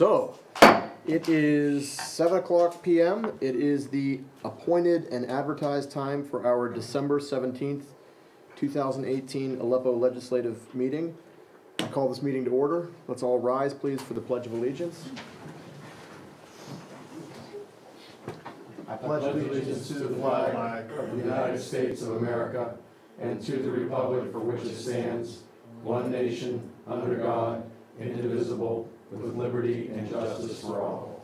So, it is 7 p.m. It is the appointed and advertised time for our December 17th, 2018 Aleppo Legislative Meeting. I call this meeting to order. Let's all rise, please, for the Pledge of Allegiance. I pledge allegiance to the flag of the United States of America and to the republic for which it stands, one nation, under God, indivisible, with liberty and justice for all.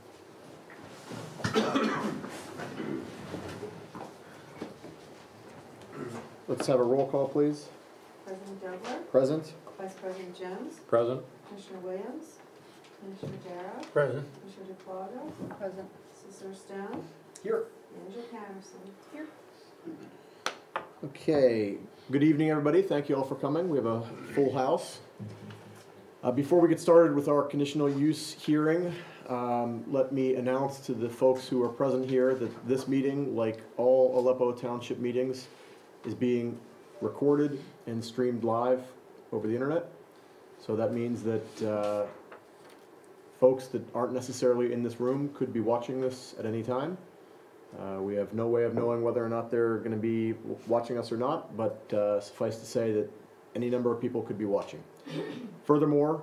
Let's have a roll call, please. President Dobler. Present. Vice President Jones. Present. Commissioner Williams. Commissioner Darrow. Present. Commissioner DeFlago. Present. Solicitor Stone. Here. Manager Patterson. Here. Okay. Good evening, everybody. Thank you all for coming. We have a full house. Before we get started with our conditional use hearing, let me announce to the folks who are present here that this meeting, like all Aleppo Township meetings, is being recorded and streamed live over the internet. So that means that folks that aren't necessarily in this room could be watching this at any time. We have no way of knowing whether or not they're going to be watching us or not, but suffice to say that any number of people could be watching. Furthermore,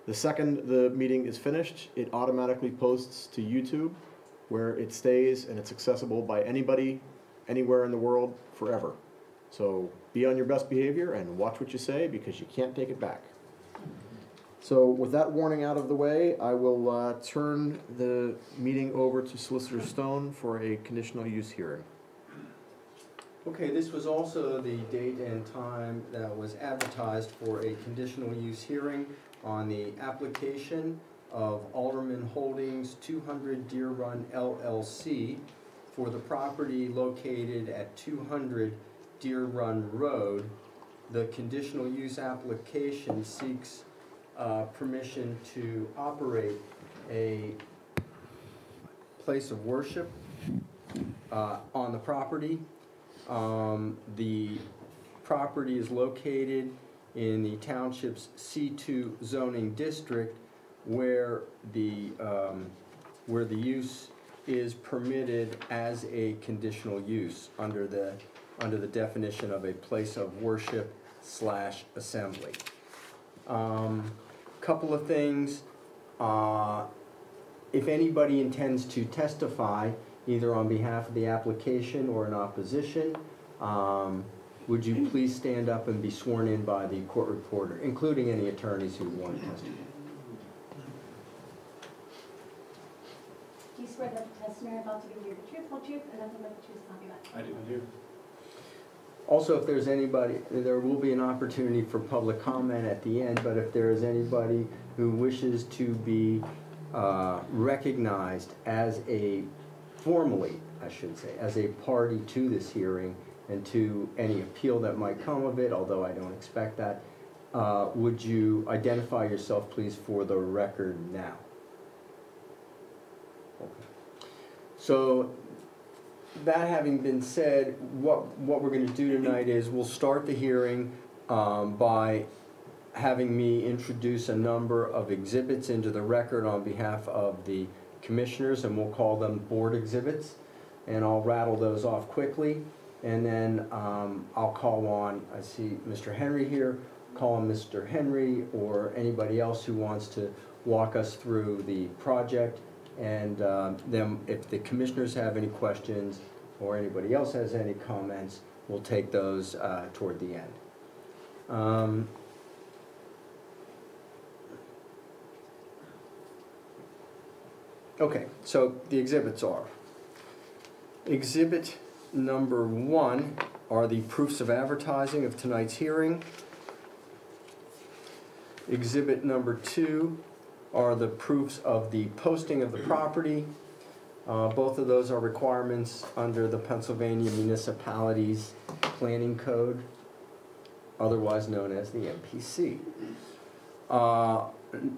the second the meeting is finished, it automatically posts to YouTube, where it stays and it's accessible by anybody, anywhere in the world, forever. So be on your best behavior and watch what you say, because you can't take it back. So with that warning out of the way, I will turn the meeting over to Solicitor Stone for a conditional use hearing. Okay, this was also the date and time that was advertised for a conditional use hearing on the application of Alderman Holdings 200 Deer Run LLC for the property located at 200 Deer Run Road. The conditional use application seeks permission to operate a place of worship on the property. The property is located in the township's C2 zoning district, where the use is permitted as a conditional use under the definition of a place of worship / assembly. Couple of things. If anybody intends to testify, either on behalf of the application or in opposition, would you please stand up and be sworn in by the court reporter, including any attorneys who want to testify. Do you swear that the testimony about to give you the truth, whole truth, and nothing but the truth, so help you God? I do. Also, if there's anybody, there will be an opportunity for public comment at the end, but if there is anybody who wishes to be recognized as formally, I should say, as a party to this hearing and to any appeal that might come of it, although I don't expect that, would you identify yourself, please, for the record now? Okay. So, that having been said, what we're going to do tonight is we'll start the hearing by having me introduce a number of exhibits into the record on behalf of the commissioners, and we'll call them board exhibits, and I'll rattle those off quickly, and then I'll call on, I see Mr. Henry here, call on Mr. Henry or anybody else who wants to walk us through the project. And then if the commissioners have any questions or anybody else has any comments, we'll take those toward the end. Okay, so the exhibits are. Exhibit number 1 are the proofs of advertising of tonight's hearing. Exhibit number 2 are the proofs of the posting of the property. Both of those are requirements under the Pennsylvania Municipalities Planning Code, otherwise known as the MPC.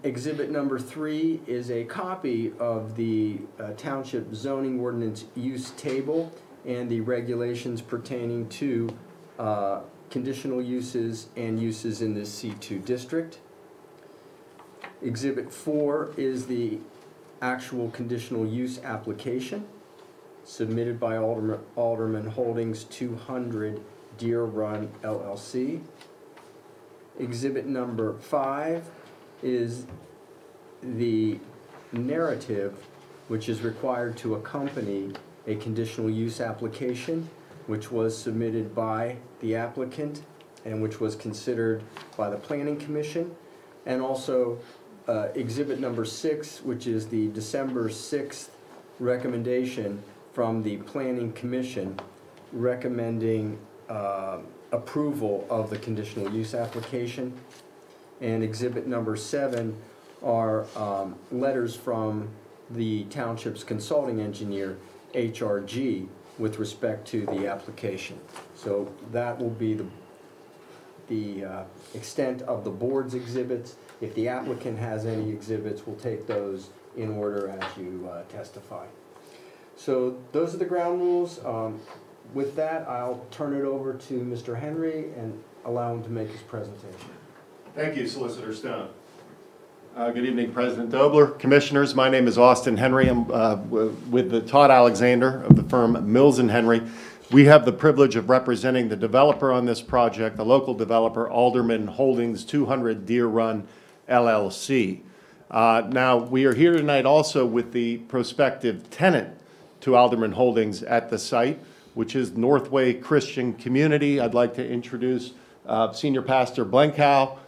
Exhibit number 3 is a copy of the Township Zoning Ordinance Use Table and the regulations pertaining to conditional uses and uses in this C2 district. Exhibit 4 is the actual conditional use application submitted by Alderman Holdings 200 Deer Run LLC. Exhibit number 5 is the narrative which is required to accompany a conditional use application, which was submitted by the applicant and which was considered by the Planning Commission. And also exhibit number 6, which is the December 6th recommendation from the Planning Commission recommending approval of the conditional use application. And exhibit number 7 are letters from the township's consulting engineer, HRG, with respect to the application. So that will be the extent of the board's exhibits. If the applicant has any exhibits, we'll take those in order as you testify. So those are the ground rules. With that, I'll turn it over to Mr. Henry and allow him to make his presentation. Thank you, Solicitor Stone. Good evening, President Dobler, Commissioners. My name is Austin Henry. I'm with the Todd Alexander of the firm Mills & Henry. We have the privilege of representing the developer on this project, the local developer, Alderman Holdings 200 Deer Run LLC. Now, we are here tonight also with the prospective tenant to Alderman Holdings at the site, which is Northway Christian Community. I'd like to introduce Senior Pastor Blenkow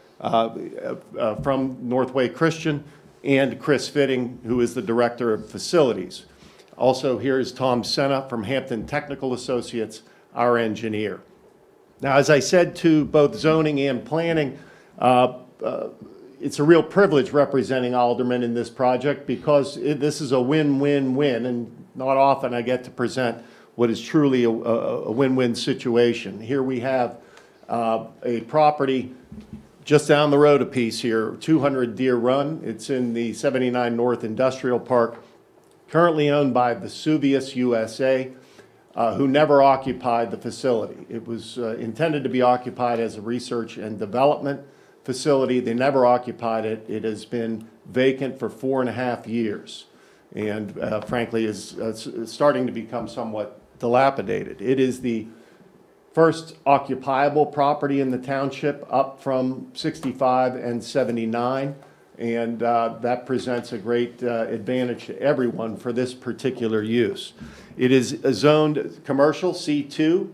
from Northway Christian, and Chris Fitting, who is the Director of Facilities. Also here is Tom Senna from Hampton Technical Associates, our engineer. Now, as I said to both zoning and planning, it's a real privilege representing Alderman in this project because this is a win-win-win, and not often I get to present what is truly a win-win situation. Here we have a property just down the road a piece here, 200 Deer Run. It's in the 79 North Industrial Park, currently owned by Vesuvius USA, who never occupied the facility. It was intended to be occupied as a research and development facility. They never occupied it. It has been vacant for 4.5 years and frankly is starting to become somewhat dilapidated. It is the first occupiable property in the township, up from 65 and 79, and that presents a great advantage to everyone for this particular use. It is zoned commercial, C2,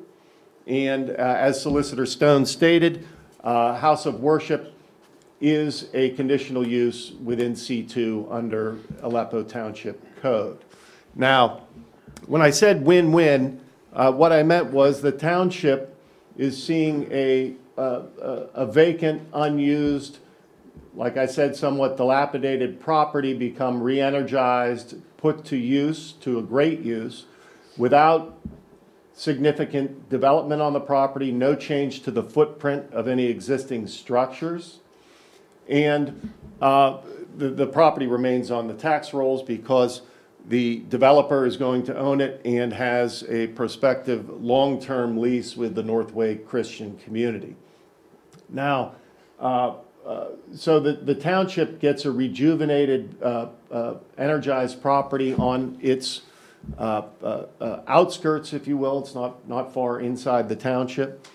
and as Solicitor Stone stated, House of Worship is a conditional use within C2 under Aleppo Township Code. Now, when I said win-win, what I meant was the township is seeing a vacant, unused, like I said, somewhat dilapidated property become re-energized, put to use, to a great use, without significant development on the property, no change to the footprint of any existing structures. And the property remains on the tax rolls because the developer is going to own it and has a prospective long-term lease with the Northway Christian Community. Now, so the township gets a rejuvenated, energized property on its outskirts, if you will. It's not far inside the township.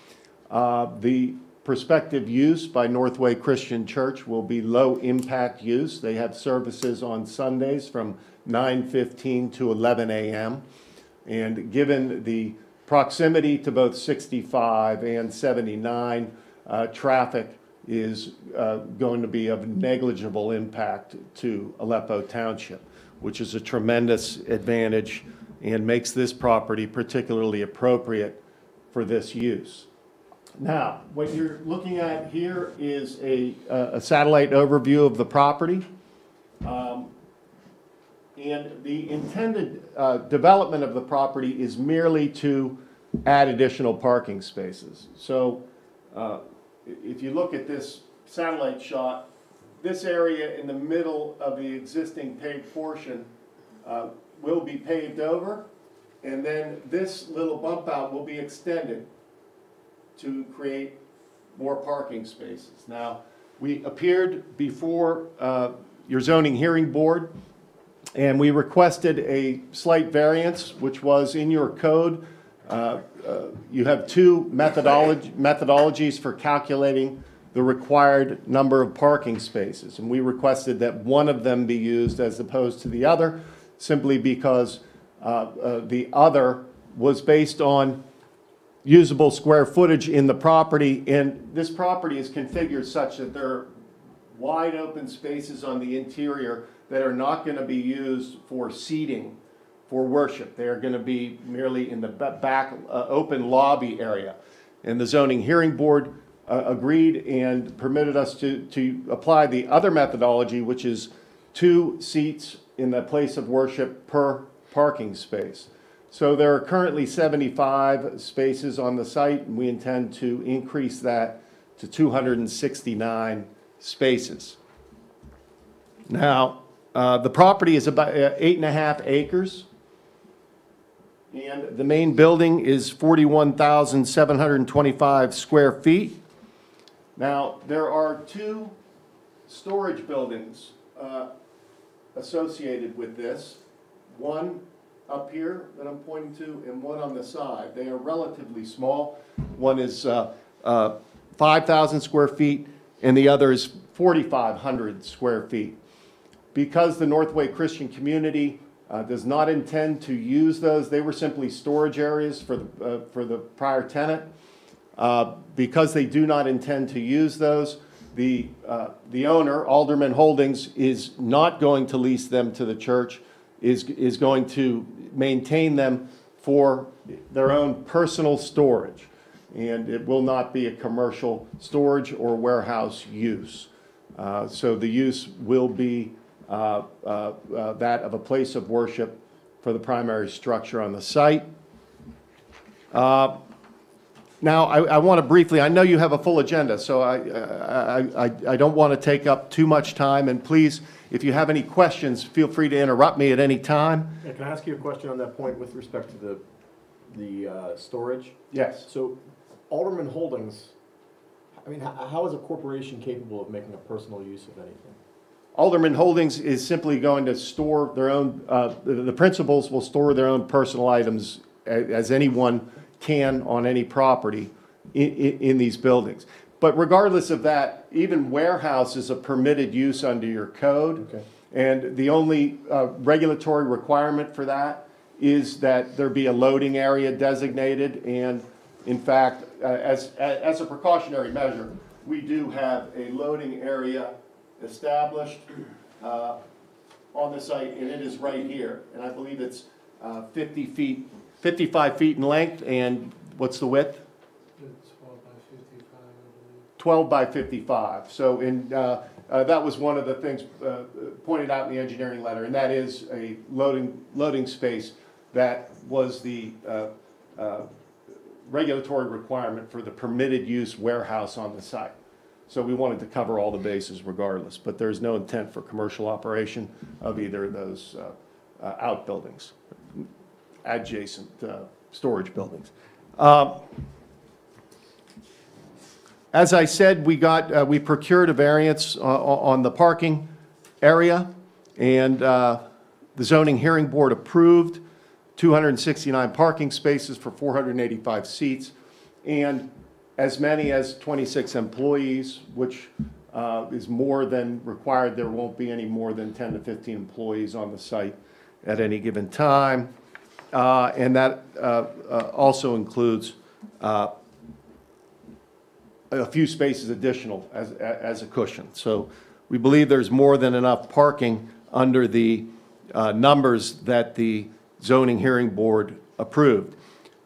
The prospective use by Northway Christian Church will be low impact use. They have services on Sundays from 9:15 to 11 a.m. And given the proximity to both 65 and 79, traffic is going to be of negligible impact to Aleppo Township, which is a tremendous advantage and makes this property particularly appropriate for this use. Now, what you're looking at here is a satellite overview of the property. And the intended development of the property is merely to add additional parking spaces. So if you look at this satellite shot, this area in the middle of the existing paved portion will be paved over, and then this little bump out will be extended to create more parking spaces. Now, We appeared before your zoning hearing board, and we requested a slight variance, which was in your code. You have two methodologies for calculating the required number of parking spaces, and we requested that one of them be used as opposed to the other, simply because the other was based on usable square footage in the property, and this property is configured such that there are wide open spaces on the interior that are not going to be used for seating for worship. They are going to be merely in the back open lobby area. And the zoning hearing board agreed and permitted us to apply the other methodology, which is 2 seats in the place of worship per parking space. So there are currently 75 spaces on the site, and we intend to increase that to 269 spaces. Now, the property is about 8.5 acres, and the main building is 41,725 square feet. Now, there are 2 storage buildings associated with this. One up here that I'm pointing to, and one on the side. They are relatively small. One is 5,000 square feet, and the other is 4,500 square feet. Because the Northway Christian Community does not intend to use those, they were simply storage areas for the prior tenant. Because they do not intend to use those, the owner, Alderman Holdings, is not going to lease them to the church, is going to maintain them for their own personal storage. And it will not be a commercial storage or warehouse use. So the use will be that of a place of worship for the primary structure on the site. Now, I want to briefly, I know you have a full agenda, so I don't want to take up too much time, and please, if you have any questions, feel free to interrupt me at any time. Yeah, can I ask you a question on that point with respect to the storage? Yes. So Alderman Holdings, I mean, how is a corporation capable of making a personal use of anything? Alderman Holdings is simply going to store their own, the principals will store their own personal items as anyone can on any property in these buildings. But regardless of that, even warehouse is a permitted use under your code. Okay. And the only regulatory requirement for that is that there be a loading area designated. And in fact, as a precautionary measure, we do have a loading area established on the site, and it is right here. And I believe it's 55 feet in length, and what's the width? 12 by 55. So that was one of the things pointed out in the engineering letter, and that is a loading space that was the regulatory requirement for the permitted use warehouse on the site. So we wanted to cover all the bases regardless, but there's no intent for commercial operation of either of those outbuildings, adjacent storage buildings. As I said, we procured a variance on the parking area, and the zoning hearing board approved 269 parking spaces for 485 seats, and as many as 26 employees, which is more than required. There won't be any more than 10 to 15 employees on the site at any given time. And that also includes a few spaces additional as a cushion. So we believe there's more than enough parking under the numbers that the zoning hearing board approved.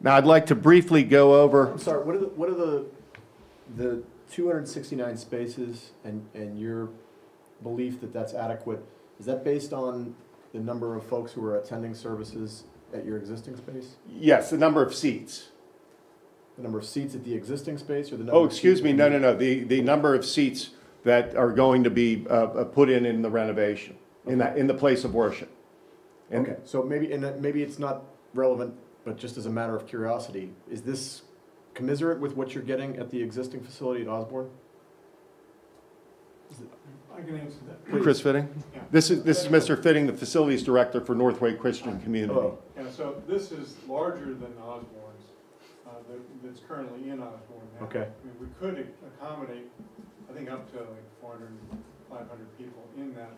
Now, I'd like to briefly go over. I'm sorry, what are the 269 spaces and your belief that that's adequate? Is that based on the number of folks who are attending services at your existing space? Yes, the number of seats. The number of seats at the existing space, or the number? Oh, excuse me, no. The number of seats that are going to be put in the renovation, in the place of worship. And okay, so maybe it's not relevant, but just as a matter of curiosity, is this commensurate with what you're getting at the existing facility at Osborne? I can answer that. Chris Fitting? Yeah. This is Mr. Fitting, the Facilities Director for Northway Christian Community. Hello. Yeah, so this is larger than Osborne's, that's currently in Osborne now. Okay. I mean, we could accommodate, I think, up to like 400, 500 people in that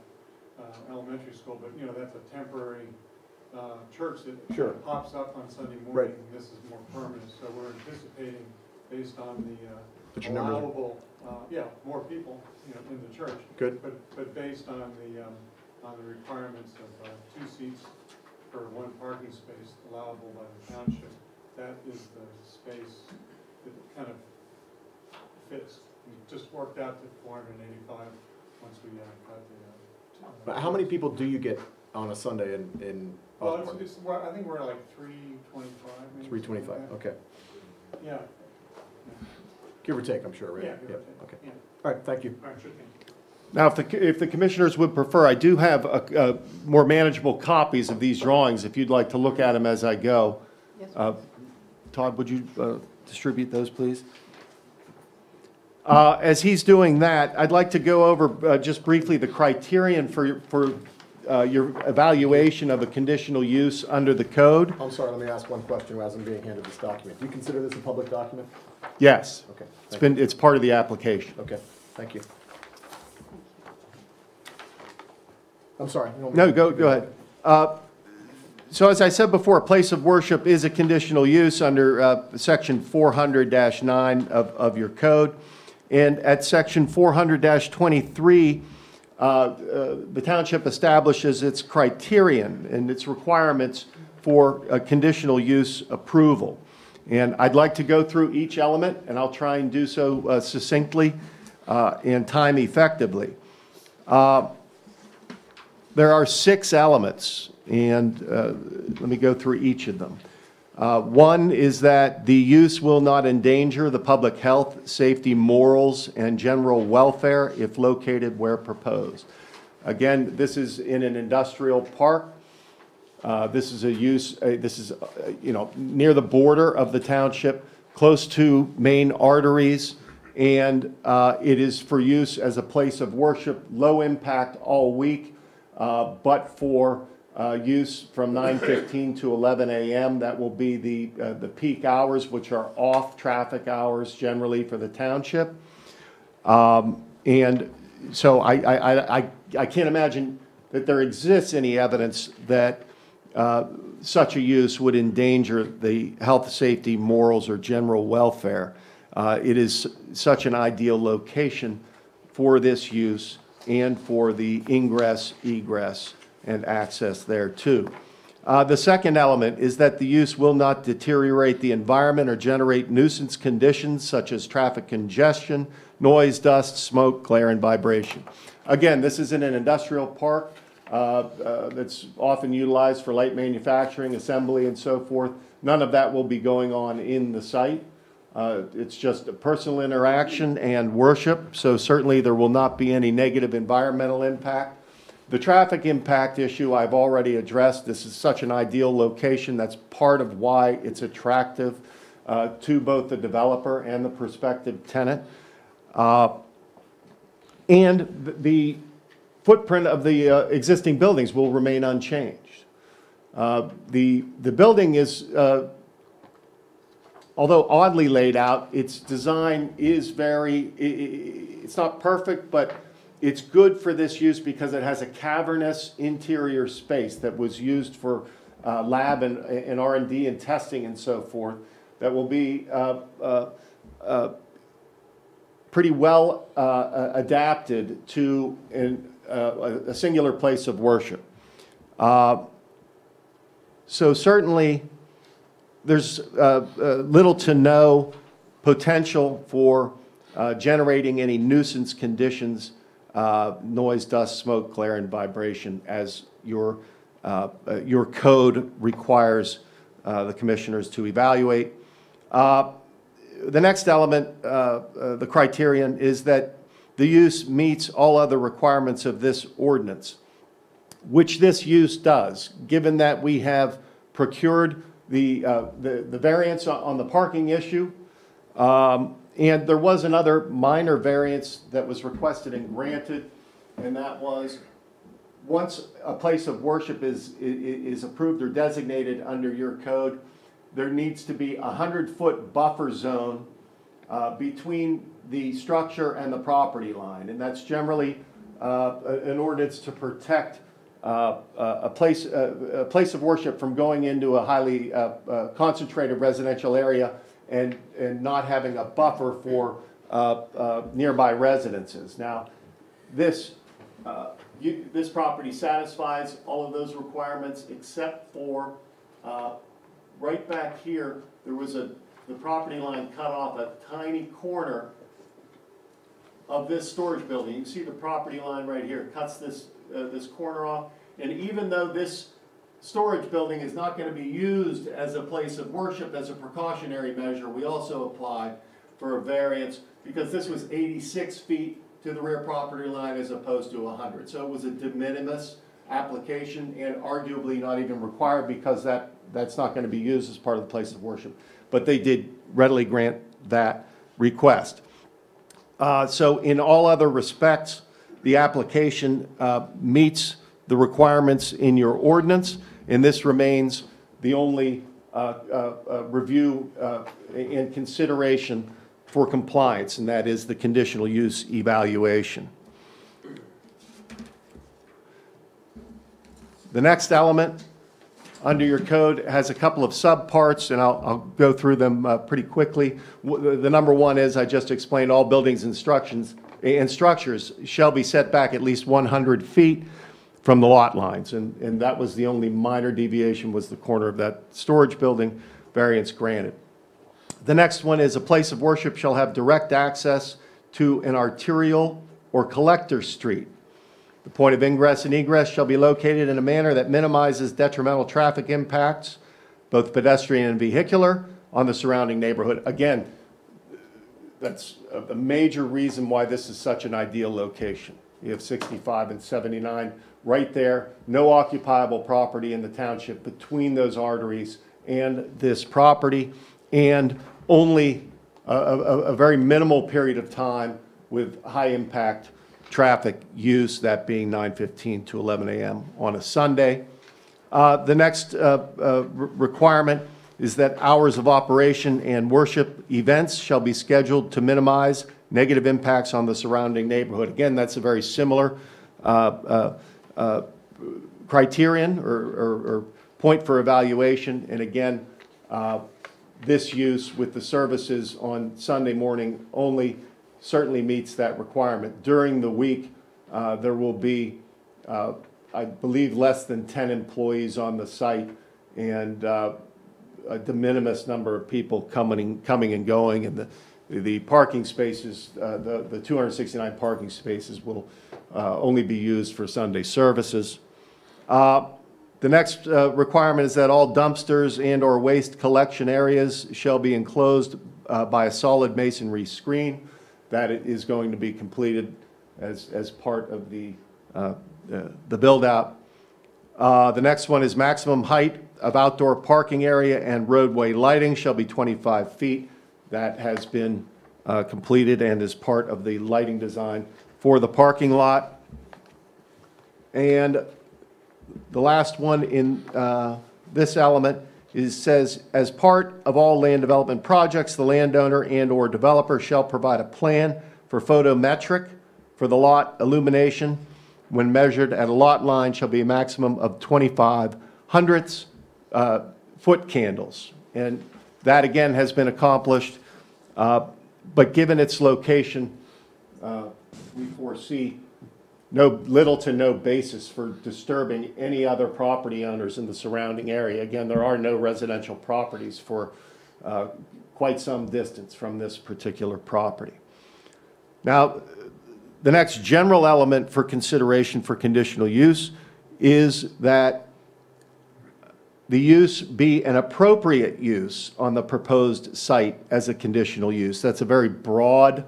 elementary school, but, you know, that's a temporary church that Sure. pops up on Sunday Right. morning. This is more permanent, so we're anticipating, based on But the your numbers are- allowable, more people, you know, in the church. Good. But based on the requirements of 2 seats per 1 parking space allowable by the township, that is the space that kind of fits. It just worked out to 485 once we got the. But how many people do you get on a Sunday in Well, Osborne? I think we're like 325 maybe. 325, something like okay. that. Yeah. Give or take, I'm sure, right? Yeah, give or take. Okay. Yeah. All right, thank you. All right, sure thing. Now, if the commissioners would prefer, I do have more manageable copies of these drawings, if you'd like to look at them as I go. Todd, would you distribute those, please? As he's doing that, I'd like to go over just briefly the criterion for your evaluation of a conditional use under the code. I'm sorry, let me ask one question as I'm being handed this document. Do you consider this a public document? Yes, Okay. Thank you. it's part of the application. Okay, thank you. I'm sorry. you don't- No, go ahead. So as I said before, a place of worship is a conditional use under section 400-9 of your code. And at section 400-23, the township establishes its criterion and its requirements for a conditional use approval. And I'd like to go through each element, and I'll try and do so succinctly and time effectively. There are 6 elements, and let me go through each of them. One is that the use will not endanger the public health, safety, morals, and general welfare if located where proposed. Again, this is in an industrial park. This is a use, near the border of the township, close to main arteries, and it is for use as a place of worship, low impact all week, but for use from 9:15 to 11 a.m. That will be the peak hours, which are off traffic hours generally for the township. And so I can't imagine that there exists any evidence that such a use would endanger the health, safety, morals, or general welfare. It is such an ideal location for this use and for the ingress, egress, and access there too. The second element is that the use will not deteriorate the environment or generate nuisance conditions such as traffic congestion, noise, dust, smoke, glare, and vibration. Again, this is in an industrial park that's often utilized for light manufacturing, assembly, and so forth. None of that will be going on in the site. It's just a personal interaction and worship, so certainly there will not be any negative environmental impact. The traffic impact issue I've already addressed. This is such an ideal location. That's part of why it's attractive to both the developer and the prospective tenant. And the footprint of the existing buildings will remain unchanged. The building is, although oddly laid out, its design is it's not perfect, but it's good for this use because it has a cavernous interior space that was used for lab and R&D and testing and so forth that will be pretty well adapted to a singular place of worship. So certainly there's little to no potential for generating any nuisance conditions, noise, dust, smoke, glare, and vibration as your code requires the commissioners to evaluate. The next element, the criterion, is that the use meets all other requirements of this ordinance, which this use does, given that we have procured the variance on the parking issue. And there was another minor variance that was requested and granted, and that was once a place of worship is approved or designated under your code, there needs to be a 100-foot buffer zone between the structure and the property line. And that's generally an ordinance to protect a place of worship from going into a highly concentrated residential area and not having a buffer for nearby residences. Now, this property satisfies all of those requirements except for right back here, there was the property line cut off a tiny corner of this storage building. You can see the property line right here, cuts this corner off. And even though this storage building is not going to be used as a place of worship as a precautionary measure, we also applied for a variance because this was 86 feet to the rear property line as opposed to 100. So it was a de minimis application and arguably not even required because that's not going to be used as part of the place of worship. But they did readily grant that request. So in all other respects, the application meets the requirements in your ordinance, and this remains the only review and consideration for compliance, and that is the conditional use evaluation. The next element under your code has a couple of subparts, and I'll go through them pretty quickly. The number one is, I just explained, all buildings and structures shall be set back at least 100 feet from the lot lines, and that was the only minor deviation, was the corner of that storage building. Variance granted. The next one is a place of worship shall have direct access to an arterial or collector street. The point of ingress and egress shall be located in a manner that minimizes detrimental traffic impacts, both pedestrian and vehicular, on the surrounding neighborhood. Again, that's a major reason why this is such an ideal location. You have 65 and 79 right there, no occupiable property in the township between those arteries and this property, and only a very minimal period of time with high impact traffic use, that being 9:15 to 11 a.m. on a Sunday. The next requirement is that hours of operation and worship events shall be scheduled to minimize negative impacts on the surrounding neighborhood. Again, that's a very similar criterion or point for evaluation. And again, this use with the services on Sunday morning only certainly meets that requirement. During the week, there will be, I believe, less than 10 employees on the site and a de minimis number of people coming and going, and the parking spaces, the 269 parking spaces will only be used for Sunday services. The next requirement is that all dumpsters and or waste collection areas shall be enclosed by a solid masonry screen. That is going to be completed as part of the build-out. The next one is maximum height of outdoor parking area and roadway lighting shall be 25 feet. That has been completed and is part of the lighting design for the parking lot. And the last one in this element says, as part of all land development projects, the landowner and or developer shall provide a plan for photometric for the lot illumination. When measured at a lot line shall be a maximum of 25 hundredths foot candles. And that again has been accomplished, but given its location, we foresee little to no basis for disturbing any other property owners in the surrounding area. Again, there are no residential properties for quite some distance from this particular property. Now, the next general element for consideration for conditional use is that the use be an appropriate use on the proposed site as a conditional use. That's a very broad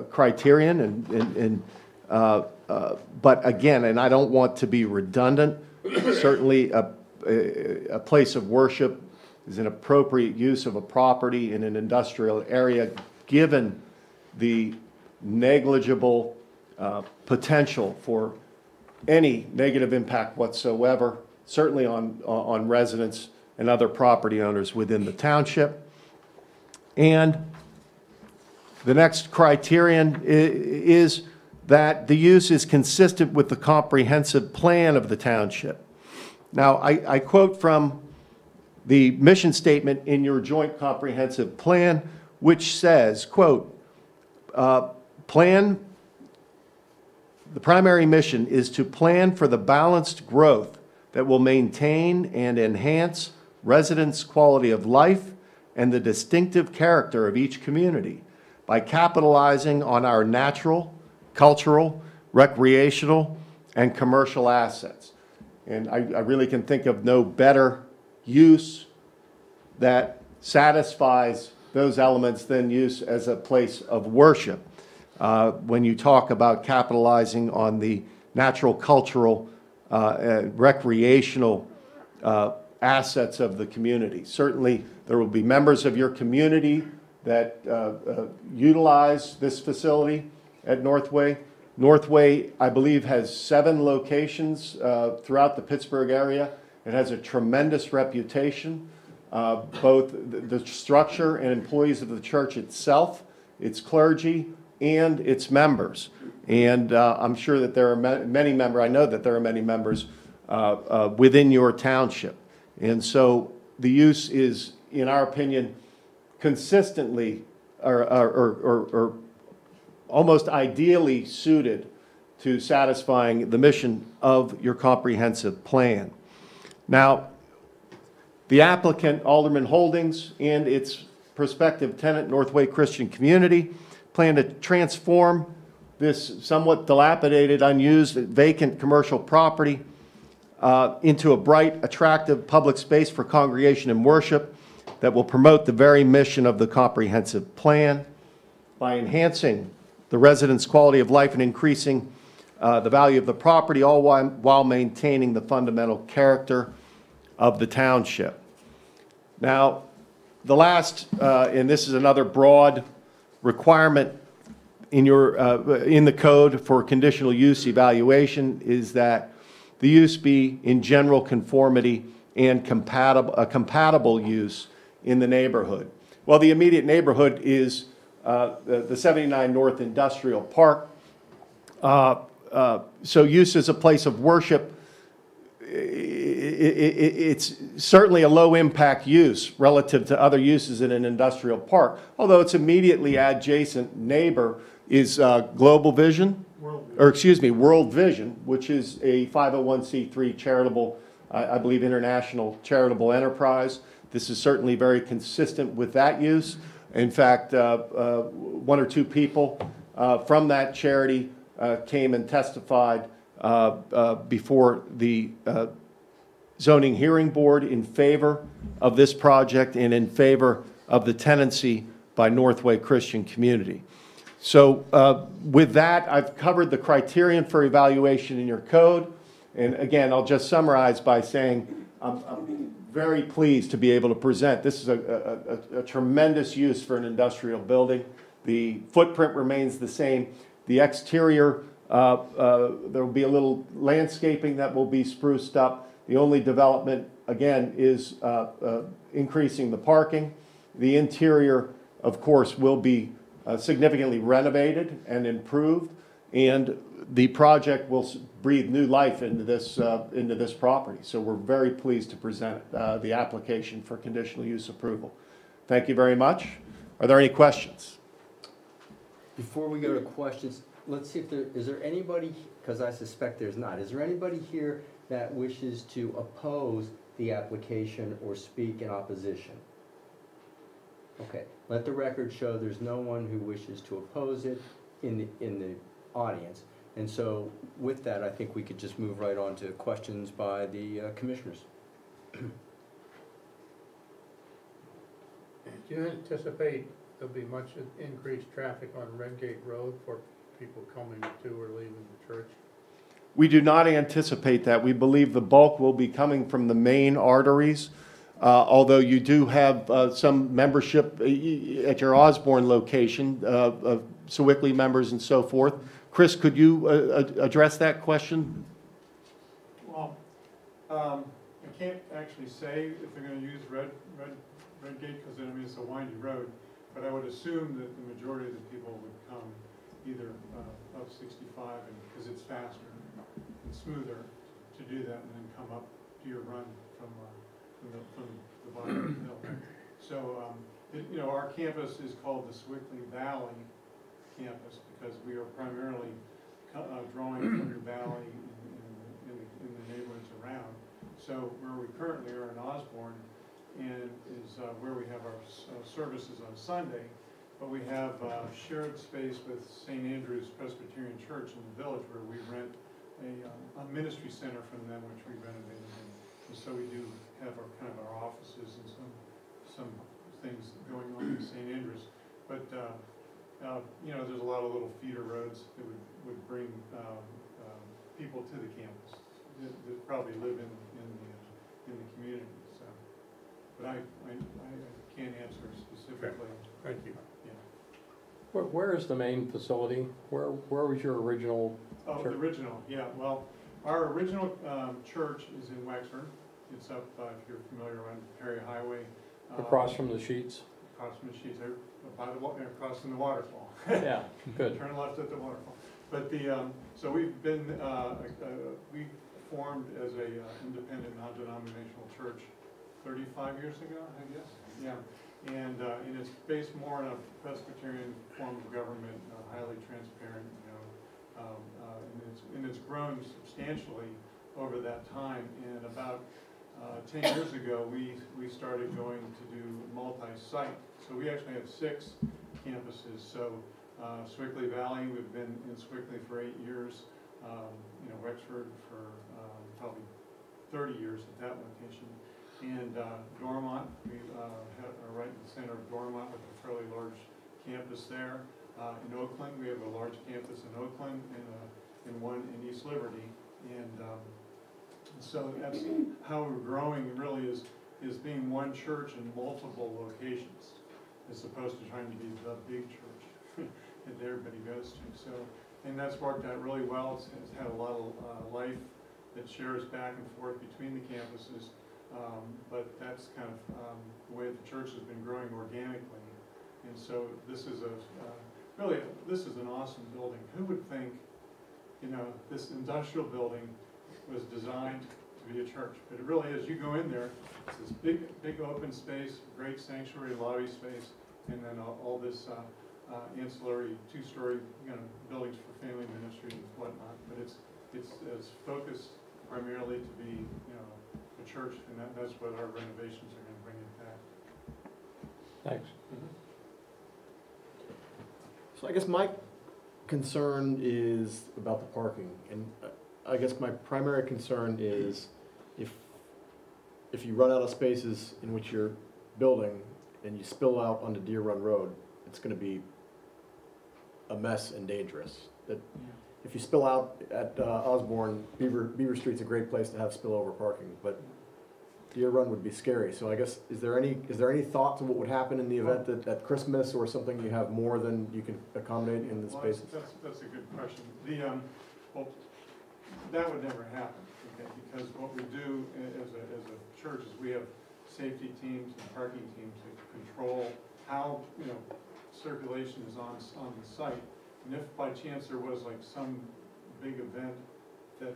criterion, but again, and I don't want to be redundant, certainly a place of worship is an appropriate use of a property in an industrial area given the negligible potential for any negative impact whatsoever, certainly on residents and other property owners within the township. And the next criterion is that the use is consistent with the comprehensive plan of the township. Now, I quote from the mission statement in your joint comprehensive plan, which says, quote, the primary mission is to plan for the balanced growth that will maintain and enhance residents' quality of life and the distinctive character of each community by capitalizing on our natural, cultural, recreational, and commercial assets. And I really can think of no better use that satisfies those elements than use as a place of worship. When you talk about capitalizing on the natural, cultural, recreational assets of the community. Certainly, there will be members of your community that utilize this facility at Northway. Northway, I believe, has 7 locations throughout the Pittsburgh area. It has a tremendous reputation, both the structure and employees of the church itself, its clergy, and its members. And I'm sure that there are many members, I know that there are many members within your township. And so the use is, in our opinion, consistently or almost ideally suited to satisfying the mission of your comprehensive plan. Now, the applicant, Alderman Holdings, and its prospective tenant, Northway Christian Community, plan to transform this somewhat dilapidated, unused, vacant commercial property into a bright, attractive public space for congregation and worship that will promote the very mission of the comprehensive plan by enhancing the residents' quality of life and increasing the value of the property, all while maintaining the fundamental character of the township. Now, the last, and this is another broad requirement in the code for conditional use evaluation, is that the use be in general conformity and a compatible use in the neighborhood. Well, the immediate neighborhood is the 79 North Industrial Park. So use as a place of worship, it's certainly a low impact use relative to other uses in an industrial park, although its immediately adjacent neighbor is World Vision, which is a 501c3 charitable, I believe, international charitable enterprise. This is certainly very consistent with that use. In fact, 1 or 2 people from that charity came and testified before the zoning hearing board in favor of this project and in favor of the tenancy by Northway Christian Community. So with that, I've covered the criterion for evaluation in your code. And again, I'll just summarize by saying I'm very pleased to be able to present. This is a tremendous use for an industrial building. The footprint remains the same. The exterior, there will be a little landscaping that will be spruced up. The only development, again, is increasing the parking. The interior, of course, will be significantly renovated and improved, and the project will breathe new life into this property. So we're very pleased to present the application for conditional use approval. Thank you very much. Are there any questions? Before we go to questions, let's see if is there anybody, because I suspect there's not, is there anybody here that wishes to oppose the application or speak in opposition? Okay, let the record show there's no one who wishes to oppose it in the audience. And so with that, I think we could just move right on to questions by the commissioners. Do you anticipate there'll be much increased traffic on Redgate Road for people coming to or leaving the church? We do not anticipate that. We believe the bulk will be coming from the main arteries. although you do have some membership at your Osborne location, of Sewickley members and so forth. Chris, could you address that question? Well, I can't actually say if they're gonna use Redgate, because I mean, it's a windy road, but I would assume that the majority of the people would come either up 65, and because it's faster and smoother to do that, and then come up to your run from the bottom of the hill. So, you know, our campus is called the Sewickley Valley campus because we are primarily drawing from the valley in the neighborhoods around. So where we currently are in Osborne, and is where we have our services on Sunday, but we have shared space with St. Andrew's Presbyterian Church in the village where we rent a ministry center from them, which we renovated. And so we do have our kind of our offices and some things going on in St. Andrew's. But you know, there's a lot of little feeder roads that would bring people to the campus that probably live in the community. So, but I can't answer specifically. Thank you. Yeah. Where is the main facility? Where was your original Oh, church? the original, yeah. Well, our original church is in Wexford. It's up, if you're familiar, on Perry Highway. Across from the sheets? Across from the sheets, there, by the, across from the waterfall. Yeah, good. Turn left at the waterfall. But the, so we've been, we formed as a independent, non-denominational church 35 years ago, I guess. Yeah. And it's based more on a Presbyterian form of government, highly transparent, you know, and it's grown substantially over that time. And about 10 years ago, we started going to do multi-site. So we actually have 6 campuses. So Sewickley Valley, we've been in Sewickley for 8 years. You know, Wexford for probably 30 years at that location. And Dormont, we are right in the center of Dormont with a fairly large campus there. In Oakland, we have a large campus in Oakland and one in East Liberty. And so that's how we're growing really is being one church in multiple locations as opposed to trying to be the big church that everybody goes to. So, and that's worked out really well. It's had a lot of life that shares back and forth between the campuses. But that's kind of the way the church has been growing organically. And so this is really, this is an awesome building. Who would think, you know, this industrial building was designed to be a church? But it really is. You go in there, it's this big open space, great sanctuary lobby space, and then all this ancillary 2-story, you know, buildings for family ministry and whatnot. But it's focused primarily to be, you know, a church, and that's what our renovations are going to bring it back. Thanks. So I guess my concern is about the parking, and I guess my primary concern is if you run out of spaces in which you're building and you spill out onto Deer Run Road, it's going to be a mess and dangerous. If you spill out at Osborne, Beaver Street's a great place to have spillover parking, but Deer Run would be scary. So I guess, is there any thought to what would happen in the event that at Christmas or something you have more than you can accommodate in the spaces? That's a good question. Well, that would never happen, okay? Because what we do as a church is we have safety teams and parking teams that control how, you know, circulation is on the site. And if by chance there was like some big event that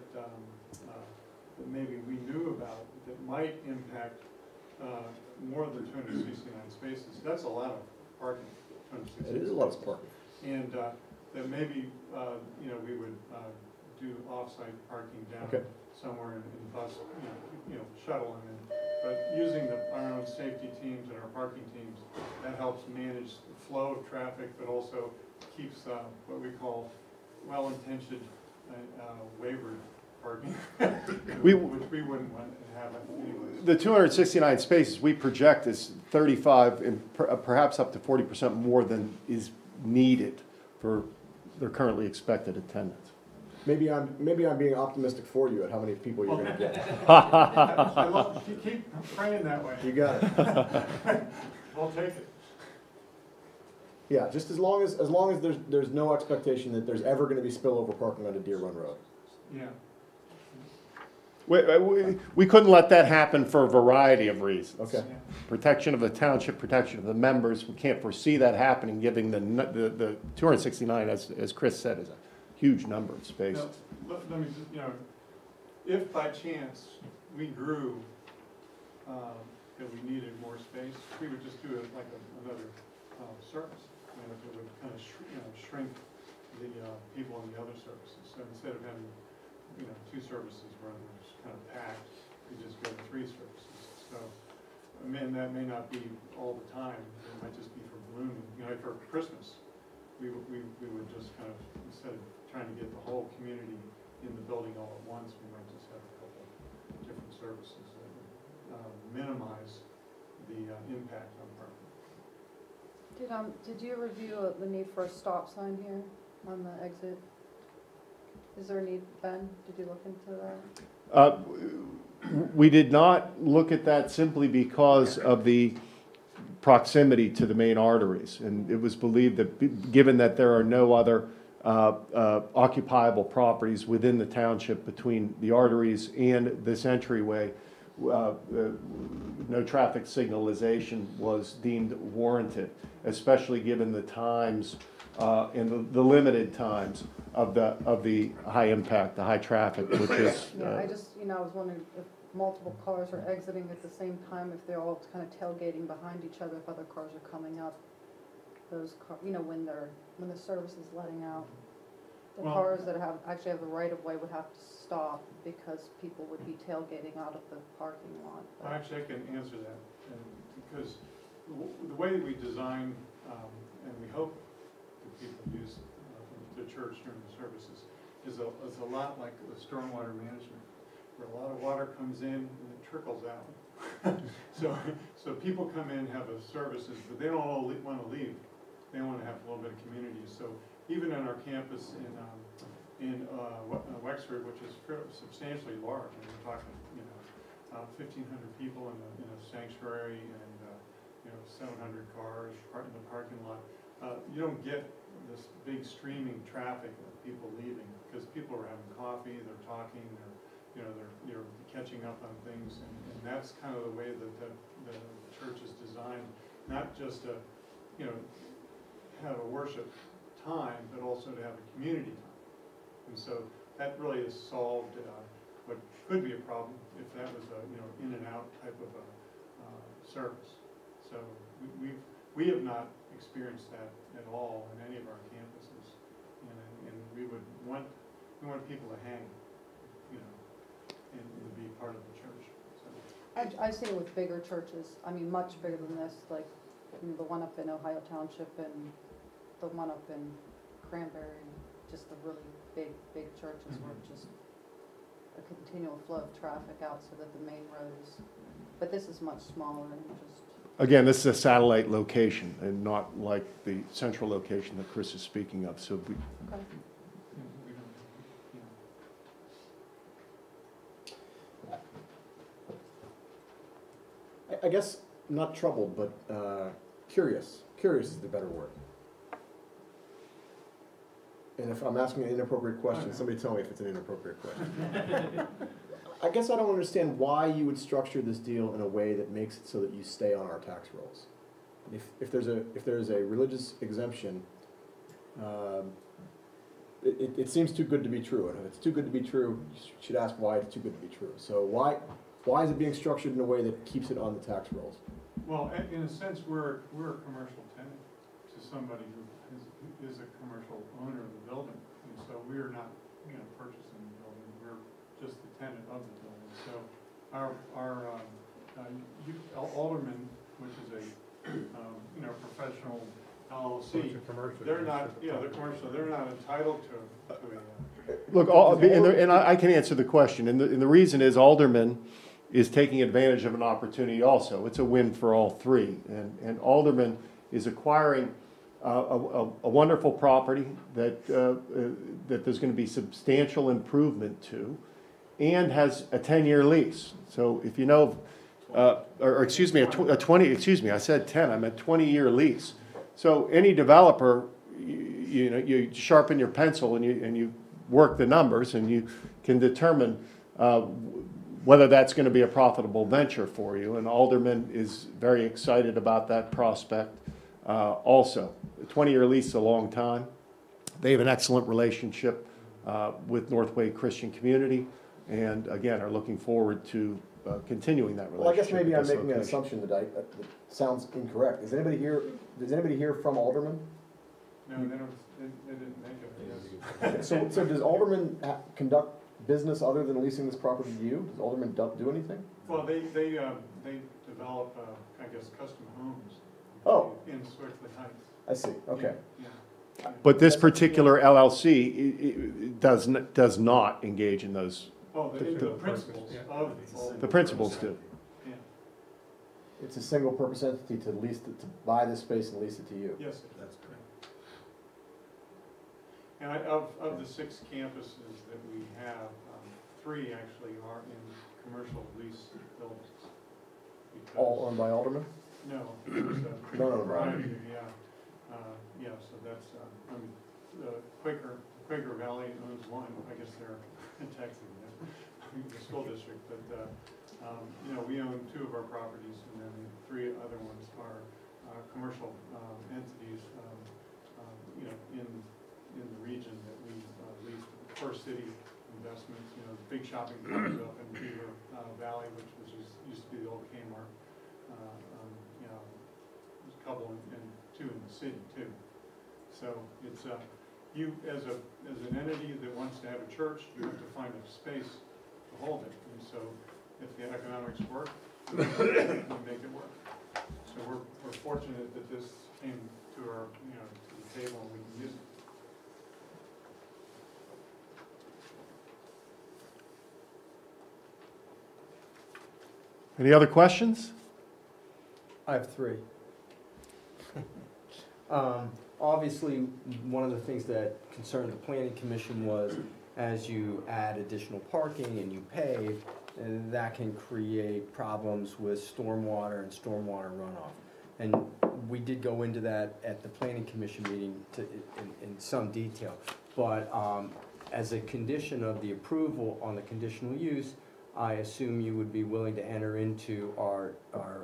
maybe we knew about that might impact more than 269 spaces, that's a lot of parking. 269 It is a lot of parking. And then maybe you know, we would do off-site parking down somewhere in bus, you know, shuttle them in. But using our own safety teams and our parking teams, that helps manage the flow of traffic, but also keeps what we call well-intentioned wavered parking, which we wouldn't want to have anyways. The 269 spaces we project is 35 and perhaps up to 40% more than is needed for their currently expected attendance. Maybe I'm being optimistic for you at how many people you're gonna get. Keep praying that way. You got it. We'll take it. Yeah, just as long as there's no expectation that there's ever gonna be spillover parking onto Deer Run Road. Yeah. We couldn't let that happen for a variety of reasons. Okay. Yeah. Protection of the township, protection of the members, we can't foresee that happening, given the 269, as Chris said, is a huge number of spaces. Now, let me, just, if by chance we grew, that we needed more space, we would just do it like another service. It would kind of shrink the people in the other services. So instead of having, two services where it's kind of packed, we just go to 3 services. So, that may not be all the time. It might just be for blooming. For Christmas, we would just kind of, instead of trying to get the whole community in the building all at once, we might just have a couple different services that would minimize the impact on parking. Did you review the need for a stop sign here on the exit? Is there a need, Ben? Did you look into that? We did not look at that simply because of the proximity to the main arteries. And it was believed that given that there are no other occupiable properties within the township between the arteries and this entryway, no traffic signalization was deemed warranted, especially given the times and the limited times of the high impact, the high traffic, which is. Yeah, I was wondering if multiple cars are exiting at the same time, if they're all kind of tailgating behind each other, if other cars are coming up. Those cars, when the service is letting out, the Well, cars that actually have the right of way would have to stop because people would be tailgating out of the parking lot. Well, actually, I can answer that, because the way that we design, and we hope that people use the church during the services, is a lot like the stormwater management, where a lot of water comes in and it trickles out. So people come in, have a services, but they don't all want to leave. They want to have a little bit of community. So even on our campus in Wexford, which is substantially large, and we're talking 1,500 people in a sanctuary and 700 cars in the parking lot. You don't get this big streaming traffic of people leaving because people are having coffee, they're talking, they're catching up on things, and that's kind of the way that the church is designed, not just to have a worship time, but also to have a community time. And so that really has solved what could be a problem if that was a in and out type of a service. So we have not experienced that at all in any of our campuses, and we want people to hang, and be part of the church. So. I see it with bigger churches, much bigger than this, like the one up in Ohio Township and the one up in Cranberry, just the really big churches where it's just a continual flow of traffic out so that the main road is, but this is much smaller and just. Again, this is a satellite location and not like the central location that Chris is speaking of. So we. Okay. I guess not troubled, but curious. Curious is the better word. And if I'm asking an inappropriate question, somebody tell me if it's an inappropriate question. I guess I don't understand why you would structure this deal in a way that makes it so that you stay on our tax rolls. If there's a religious exemption, it seems too good to be true. And if it's too good to be true, you should ask why it's too good to be true. So why is it being structured in a way that keeps it on the tax rolls? Well, in a sense, we're a commercial tenant to somebody who is a commercial owner of the building, and so we're not purchasing the building. We're just the tenant of the building. So our alderman, which is a professional LLC, they're not they're commercial. They're not entitled to a. Look, and I can answer the question, and the reason is Alderman is taking advantage of an opportunity also. It's a win for all three, and Alderman is acquiring a wonderful property that, that there's going to be substantial improvement to, and has a 10-year lease. So if you know, or excuse me, a 20, excuse me, I said 10, I meant 20-year lease. So any developer, you know, you sharpen your pencil and you work the numbers and you can determine whether that's going to be a profitable venture for you. And Alderman is very excited about that prospect also. A 20-year lease is a long time. They have an excellent relationship with Northway Christian Community, and again, are looking forward to continuing that relationship. Well, I guess maybe at I'm this making an location. assumption that sounds incorrect. Is anybody here from Alderman? No, they didn't make it, yes. So does Alderman conduct business other than leasing this property to you? Does Alderman do anything? Well, they develop, I guess, custom homes. Oh. In Swickley Heights. I see, okay. Yeah. But this particular LLC does not engage in those. Oh, the principles of. The principals do. Yeah, It's a single purpose entity to to buy this space and lease it to you? yes, that's correct. And of the 6 campuses that we have, 3 actually are in commercial lease buildings. Because- All owned by Alderman? No, there's a No, no, variety, yeah. Yeah, so that's, Quaker Valley owns 1, I guess they're in Texas, the school district, but, you know, we own 2 of our properties, and then 3 other ones are commercial entities, you know, in the region that we lease. First City Investments, you know, big shopping centers up in Beaver Valley, which used to be the old Kmart. You know, there's a couple and 2 in the city too. So it's you as an entity that wants to have a church, you have to find a space to hold it. And so if the economics work, we make it work. So we're fortunate that this came to our to the table and we can use it. Any other questions? I have 3. Obviously, one of the things that concerned the planning commission was as you add additional parking and you pave, that can create problems with stormwater and stormwater runoff. And we did go into that at the planning commission meeting in some detail. But as a condition of the approval on the conditional use, I assume you would be willing to enter into our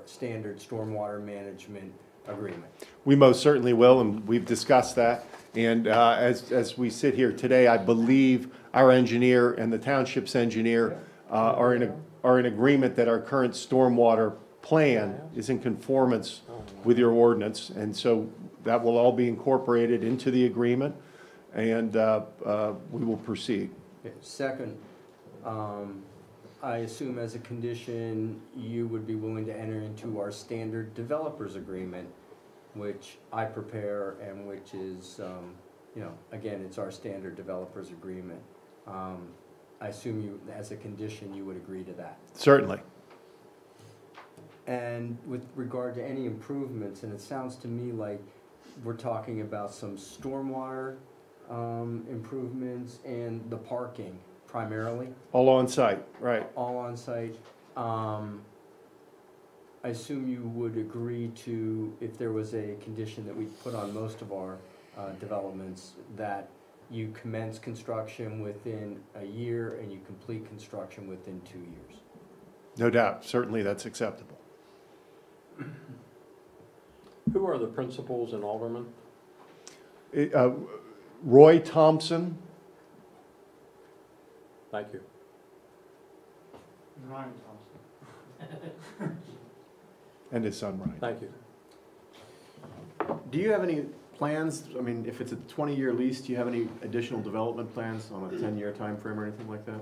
standard stormwater management agreement. We most certainly will, and we've discussed that. And as we sit here today, I believe our engineer and the township's engineer are in agreement that our current stormwater plan is in conformance with your ordinance. And so that will all be incorporated into the agreement, and we will proceed. Okay. Second, I assume as a condition, you would be willing to enter into our standard developers agreement, which I prepare and which is, you know, again, it's our standard developers agreement. I assume you, as a condition, you would agree to that. Certainly. And with regard to any improvements, and it sounds to me like we're talking about some stormwater improvements and the parking primarily. All on site, right. All on site. I assume you would agree to, if there was a condition that we put on most of our developments, that you commence construction within a year and you complete construction within 2 years. No doubt. Certainly that's acceptable. Who are the principals in Alderman? Roy Thompson. Thank you. Ryan Thompson. And his son, Ryan. Thank you. Do you have any plans, I mean, if it's a 20-year lease, do you have any additional development plans on a 10-year time frame or anything like that?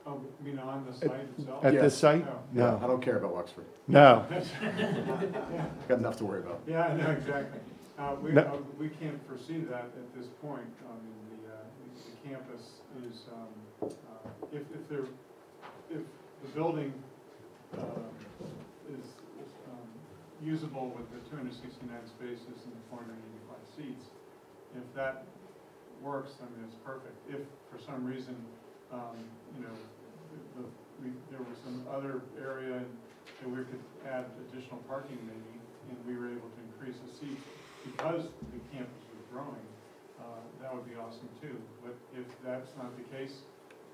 Oh, you know, on the site itself? At Yes. this site? No. I No. don't care about Wexford. No. Got enough to worry about. Yeah, I know, exactly. No. We can't foresee that at this point. I mean, the campus is, if the building is usable with the 269 spaces and the 485 seats. If that works, I mean, it's perfect. If for some reason, you know, there was some other area and we could add additional parking maybe, and we were able to increase the seats because the campus was growing, that would be awesome too. But if that's not the case,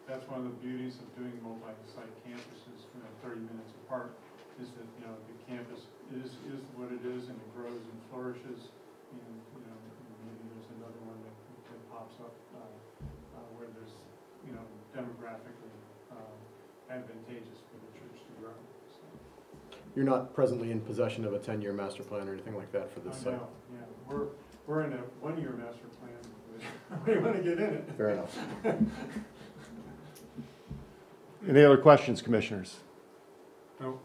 that's one of the beauties of doing multi-site campuses, 30 minutes apart, is that, you know, the campus is what it is, and it grows and flourishes, and, you know, maybe there's another one that pops up where there's, you know, demographically advantageous for the church to grow. So. You're not presently in possession of a 10-year master plan or anything like that for this I site? know, yeah, we're in a one-year master plan. We want to get in it. Fair enough. Any other questions, commissioners? No.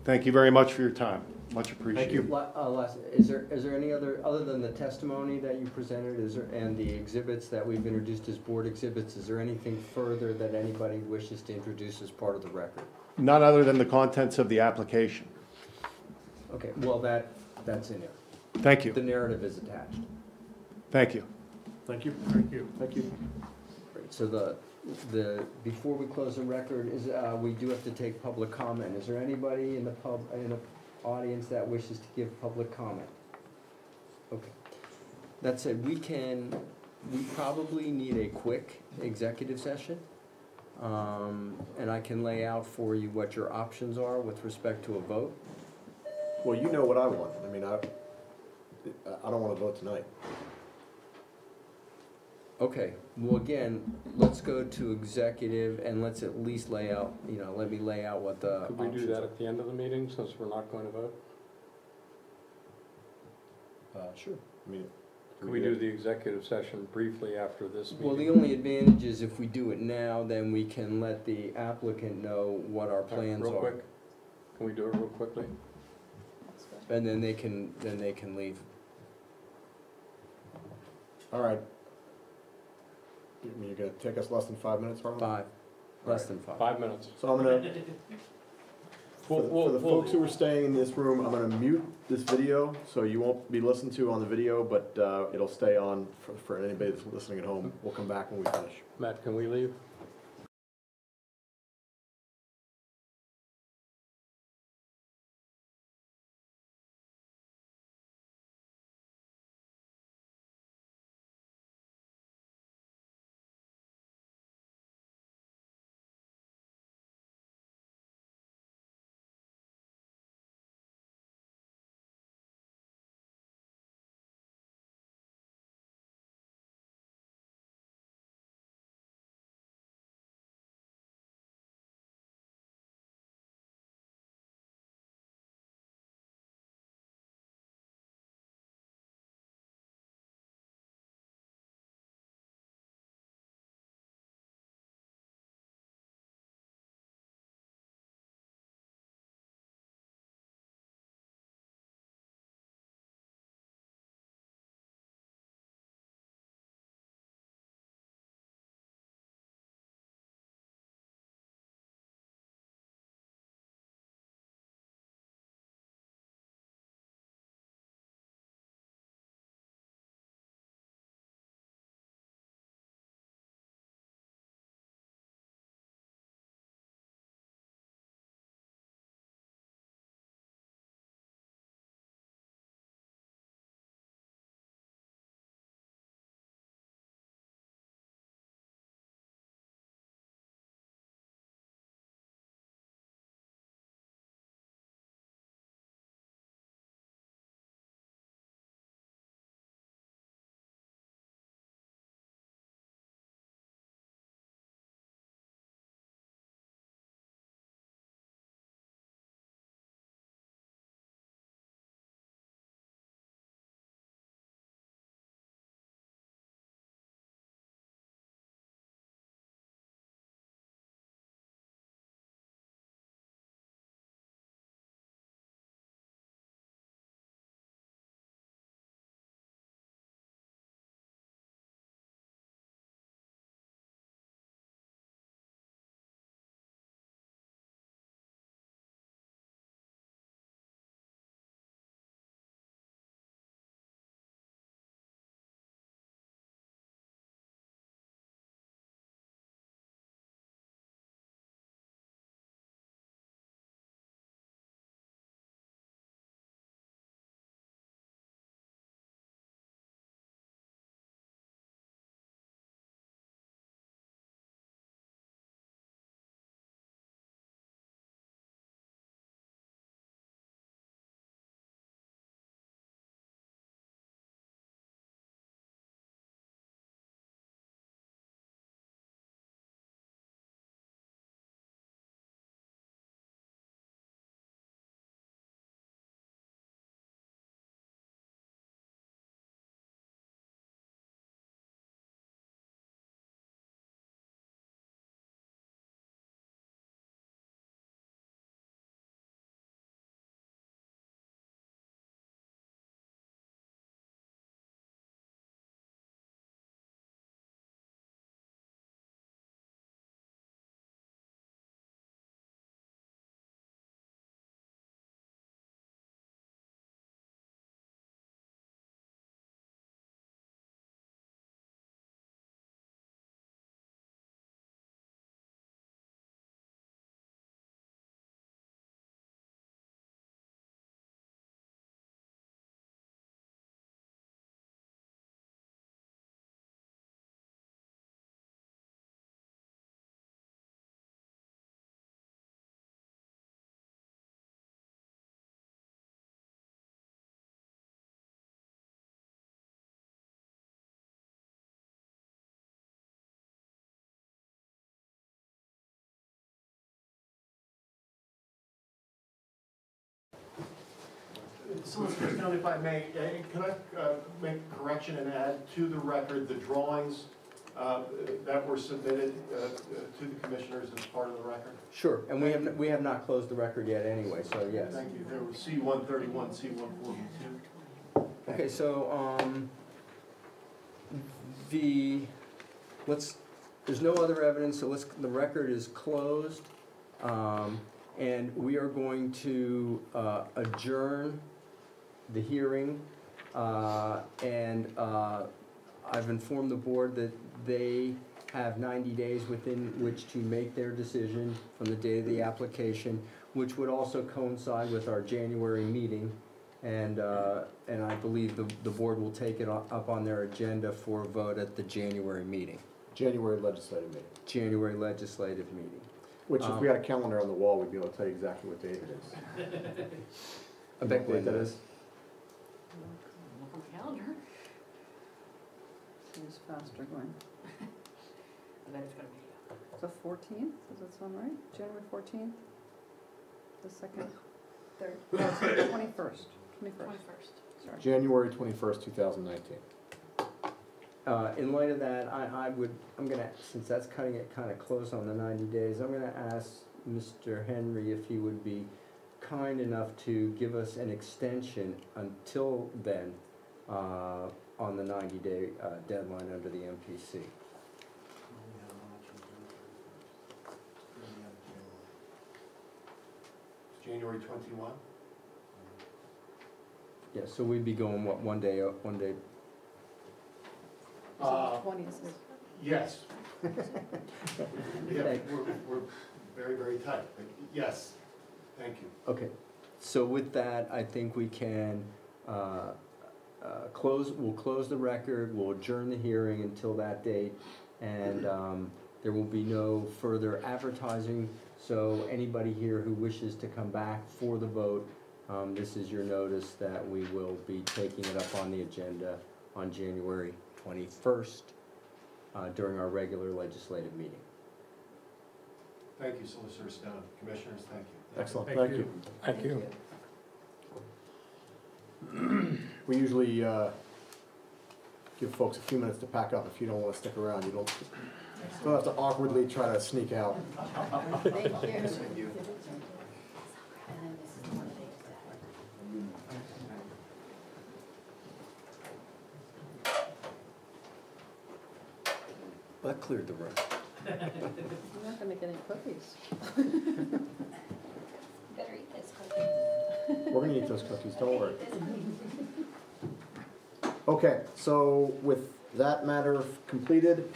Thank you very much for your time. Much appreciated. Last, is there any other than the testimony that you presented, and the exhibits that we've introduced as board exhibits, is there anything further that anybody wishes to introduce as part of the record? None other than the contents of the application. Okay, well, that's in it. Thank you. The narrative is attached. Thank you. Thank you. Thank you. Thank you. Great. So before we close the record, we do have to take public comment. Is there anybody in the audience that wishes to give public comment? Okay. That said, we probably need a quick executive session. And I can lay out for you what your options are with respect to a vote. Well, you know what I want. I mean, I don't want to vote tonight. Okay, well, again, let's go to executive and let's at least lay out, let me lay out what the Could we do options that are. at the end of the meeting, since we're not going to vote? Sure. I mean, Could we do the executive session briefly after this meeting? Well, the only advantage is if we do it now, then we can let the applicant know what our plans Real are. quick, can we do it real quickly? And then they can leave. All right. I mean, you're going to take us less than 5 minutes, Harlan? 5, less than 5. 5 minutes. So I'm going to, for the folks who are staying in this room, I'm going to mute this video, so you won't be listened to on the video, but it'll stay on for anybody that's listening at home. We'll come back when we finish. Matt, can we leave? Solicitor Stone, if I may, can I make a correction and add to the record the drawings that were submitted to the commissioners as part of the record? Sure, and we have not closed the record yet anyway, so yes. Thank you. There was C-131, C-142. Okay, so, there's no other evidence, so the record is closed. And we are going to adjourn the hearing. And I've informed the board that they have 90 days within which to make their decision from the date of the application, which would also coincide with our January meeting. And I believe the board will take it up on their agenda for a vote at the January meeting. January legislative meeting. January legislative meeting. Which if we had a calendar on the wall, we'd be able to tell you exactly what date it is. I bet when that is. Look on the calendar. It's faster going. I bet it's gonna be. The 14th, does that sound right? January 14th? The second, third, no, it's the 21st. 21st. Sorry. January 21st, 2019. In light of that, I'm gonna, since that's cutting it kind of close on the 90 days, I'm gonna ask Mr. Henry if he would be kind enough to give us an extension until then, on the 90-day deadline under the MPC. January 21? Yeah, so we'd be going, what, one day? So the 20th is, Yes. Yeah, we're very, very tight, but yes, thank you. Okay, so with that, I think we can we'll close the record, we'll adjourn the hearing until that date, and there will be no further advertising, so anybody here who wishes to come back for the vote, this is your notice that we will be taking it up on the agenda on January 21st during our regular legislative meeting. Thank you, Solicitor Stone. Commissioners, thank you. Excellent, Thank thank you. you. Thank you. We usually give folks a few minutes to pack up. If you don't want to stick around, you don't have to awkwardly try to sneak out. thank you. That cleared the room. I'm not gonna make any cookies. Better eat this cookie. We're gonna eat those cookies, don't worry. Okay, so with that matter completed,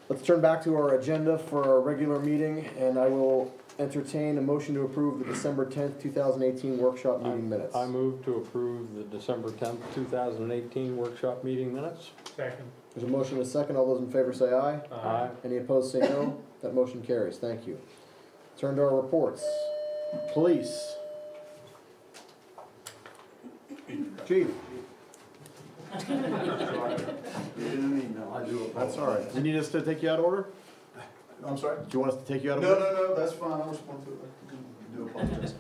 let's turn back to our agenda for our regular meeting, and I will entertain a motion to approve the December 10th, 2018 workshop meeting minutes. I move to approve the December 10th, 2018 workshop meeting minutes. Second. There's a motion and a second. All those in favor say aye. Aye. Any opposed say no. That motion carries. Thank you. Turn to our reports. Police. Chief. That's all right. Do you need us to take you out of order? I'm sorry? Do you want us to take you out of No, order? no, no, that's fine, I'll respond to it, I do apologize.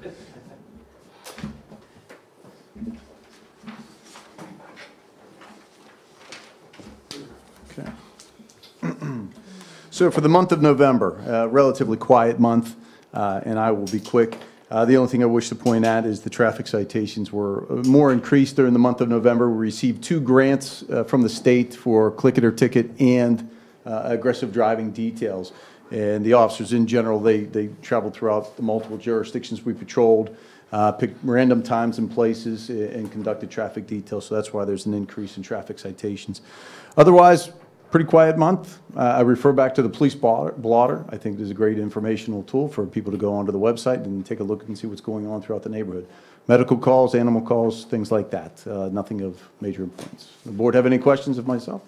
Okay. So for the month of November, a relatively quiet month, and I will be quick. The only thing I wish to point out is the traffic citations were more increased during the month of November. We received 2 grants from the state for click it or ticket and aggressive driving details. And the officers in general, they traveled throughout the multiple jurisdictions we patrolled, picked random times and places, and conducted traffic details. So that's why there's an increase in traffic citations. Otherwise, pretty quiet month. I refer back to the police blotter. I think there's a great informational tool for people to go onto the website and take a look and see what's going on throughout the neighborhood. Medical calls, animal calls, things like that. Nothing of major importance. The board have any questions of myself?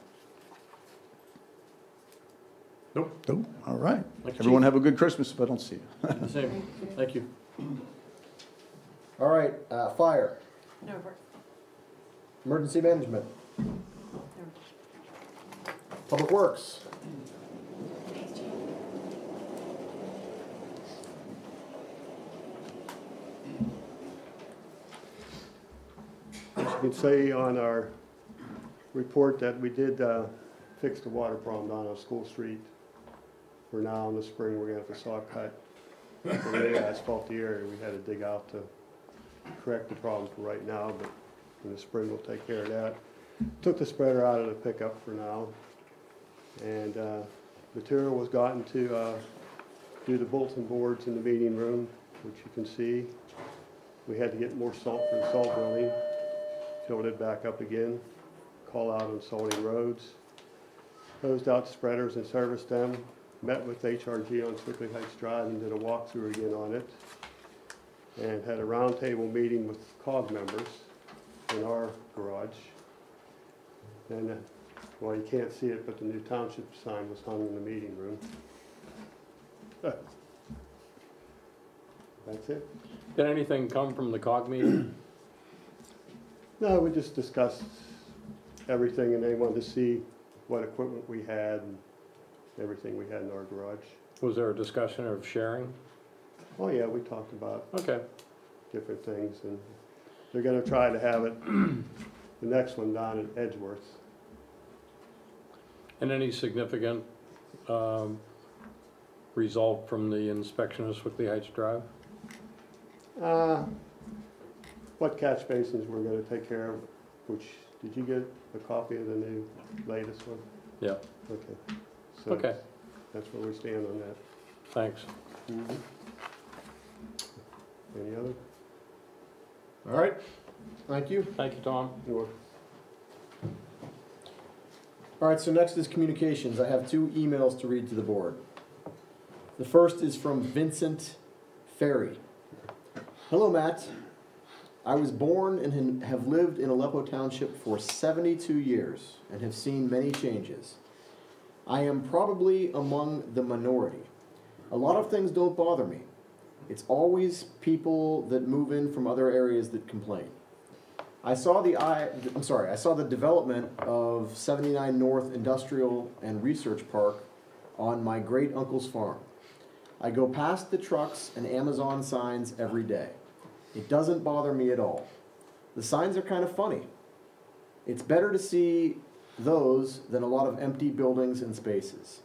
Nope. Nope. All right. Thank you, Everyone Chief. have a good Christmas if I don't see you. The same. Thank you. All right, fire. No report. Emergency management. Public Works. You can see on our report that we did fix the water problem down on School Street. For now, in the spring, we're gonna have to saw cut the asphalt area. We had to dig out to correct the problem for right now, but in the spring, we'll take care of that. Took the spreader out of the pickup for now. And material was gotten to do the bulletin boards in the meeting room, which you can see. We had to get more salt for the salt drilling. Filled it back up again. Call out on salting roads. Closed out spreaders and serviced them. Met with HRG on Swickley Heights Drive and did a walkthrough again on it. And had a roundtable meeting with COG members in our garage. And, well, you can't see it, but the new township sign was hung in the meeting room. That's it. Did anything come from the COG meeting? No, we just discussed everything, and they wanted to see what equipment we had and everything we had in our garage. Was there a discussion of sharing? Oh, yeah, we talked about Okay. different things, and they're gonna try to have it, the next one down in Edgeworth. And any significant result from the inspection of Swickley Heights Drive? What catch basins we're gonna take care of, which, did you get a copy of the new latest one? Yeah. Okay. So Okay. that's where we stand on that. Thanks. Any other? All right, thank you. Thank you, Tom. All right, so next is communications. I have 2 emails to read to the board. The first is from Vincent Ferry. Hello, Matt. I was born and have lived in Aleppo Township for 72 years and have seen many changes. I am probably among the minority. A lot of things don't bother me. It's always people that move in from other areas that complain. I saw the development of 79 North Industrial and Research Park on my great uncle's farm. I go past the trucks and Amazon signs every day. It doesn't bother me at all. The signs are kind of funny. It's better to see those than a lot of empty buildings and spaces.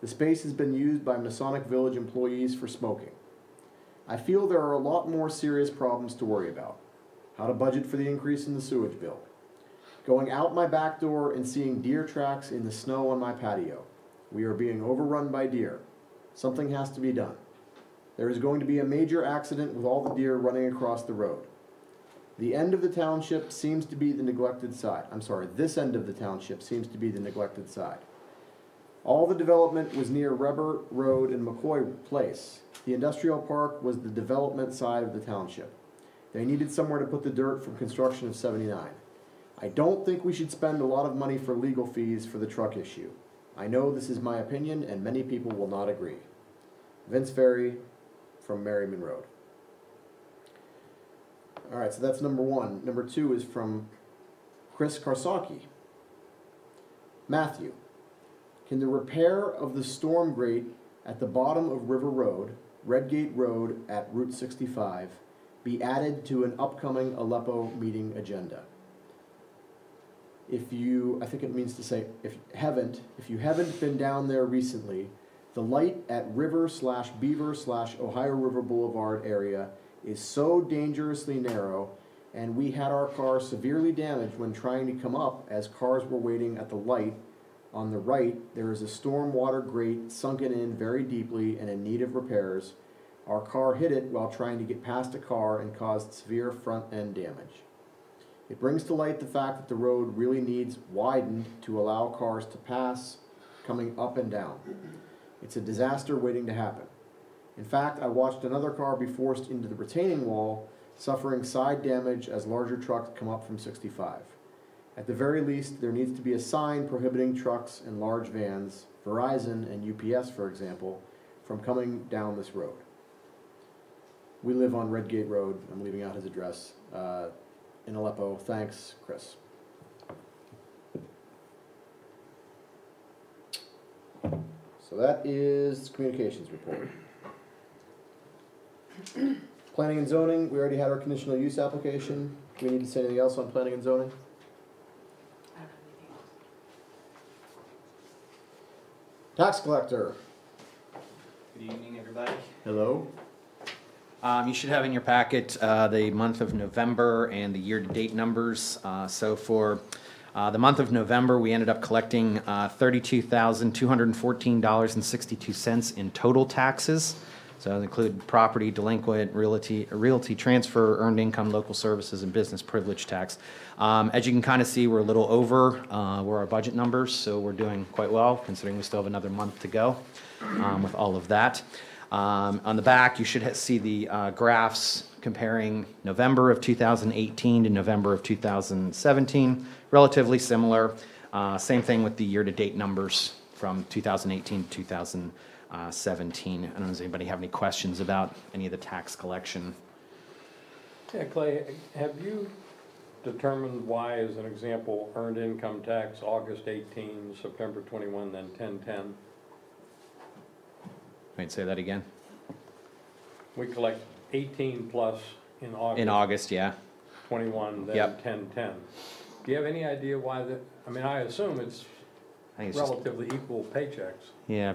The space has been used by Masonic Village employees for smoking. I feel there are a lot more serious problems to worry about. How to budget for the increase in the sewage bill. Going out my back door and seeing deer tracks in the snow on my patio. We are being overrun by deer. Something has to be done. There is going to be a major accident with all the deer running across the road. The end of the township seems to be the neglected side. This end of the township seems to be the neglected side. All the development was near Reber Road and McCoy Place. The industrial park was the development side of the township. They needed somewhere to put the dirt from construction of 79. I don't think we should spend a lot of money for legal fees for the truck issue. I know this is my opinion and many people will not agree. Vince Ferry from Merriman Road. All right, so that's number 1. Number 2 is from Chris Karsaki. Matthew, can the repair of the storm grate at the bottom of River Road, Redgate Road at Route 65, be added to an upcoming Aleppo meeting agenda? If you haven't been down there recently, the light at River/Beaver/Ohio River Boulevard area is so dangerously narrow, and we had our car severely damaged when trying to come up as cars were waiting at the light. On the right, there is a storm water grate sunken in very deeply and in need of repairs. Our car hit it while trying to get past a car and caused severe front end damage. It brings to light the fact that the road really needs widened to allow cars to pass coming up and down. It's a disaster waiting to happen. In fact, I watched another car be forced into the retaining wall, suffering side damage as larger trucks come up from 65. At the very least, there needs to be a sign prohibiting trucks and large vans, Verizon and UPS for example, from coming down this road. We live on Redgate Road. I'm leaving out his address in Aleppo. Thanks, Chris. So that is communications report. Planning and zoning, we already had our conditional use application. Do we need to say anything else on planning and zoning? I don't have anything else. Tax collector. Good evening, everybody. Hello. You should have in your packet the month of November and the year-to-date numbers. So for the month of November, we ended up collecting $32,214.62 in total taxes. So that include property, delinquent, realty transfer, earned income, local services, and business privilege tax. As you can kind of see, we're a little over where our budget numbers, so we're doing quite well, considering we still have another month to go with all of that. On the back, you should see the graphs comparing November of 2018 to November of 2017, relatively similar. Same thing with the year-to-date numbers from 2018 to 2017. I don't know, does anybody have any questions about any of the tax collection? Yeah, Clay, have you determined why, as an example, earned income tax, August 18, September 21, then 10/10? Wait, say that again? We collect 18 plus in August. In August, yeah. 21, then Yep. 10/10. Do you have any idea why that, I mean, I assume it's I think it's just, relatively equal paychecks. yeah.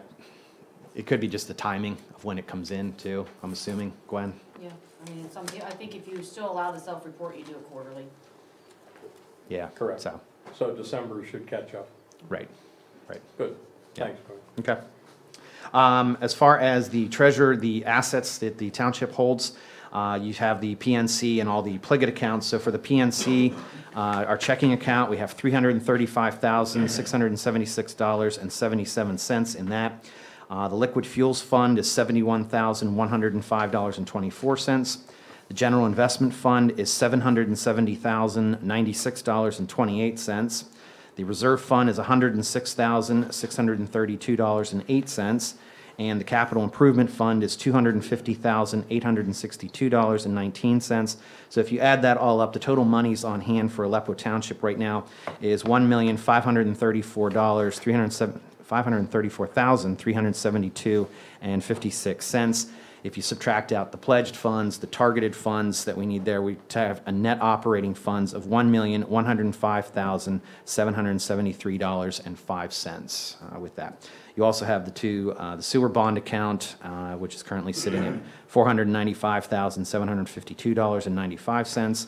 It could be just the timing of when it comes in, too, I'm assuming. Gwen? Yeah, I mean, I think if you still allow the self-report, you do it quarterly. Yeah. Correct. So, So December should catch up. right. Good. Yeah. Thanks, Clay. Okay. As far as the treasurer, the assets that the township holds, you have the PNC and all the Pliget accounts. So for the PNC, our checking account, we have $335,676.77 in that. The liquid fuels fund is $71,105.24. The general investment fund is $770,096.28. The reserve fund is $106,632.08, and the capital improvement fund is $250,862.19. So if you add that all up, the total monies on hand for Aleppo Township right now is $1,534,372.56. If you subtract out the pledged funds, the targeted funds that we need there, we have a net operating funds of $1,105,773.05 with that. You also have the sewer bond account, which is currently sitting at $495,752.95,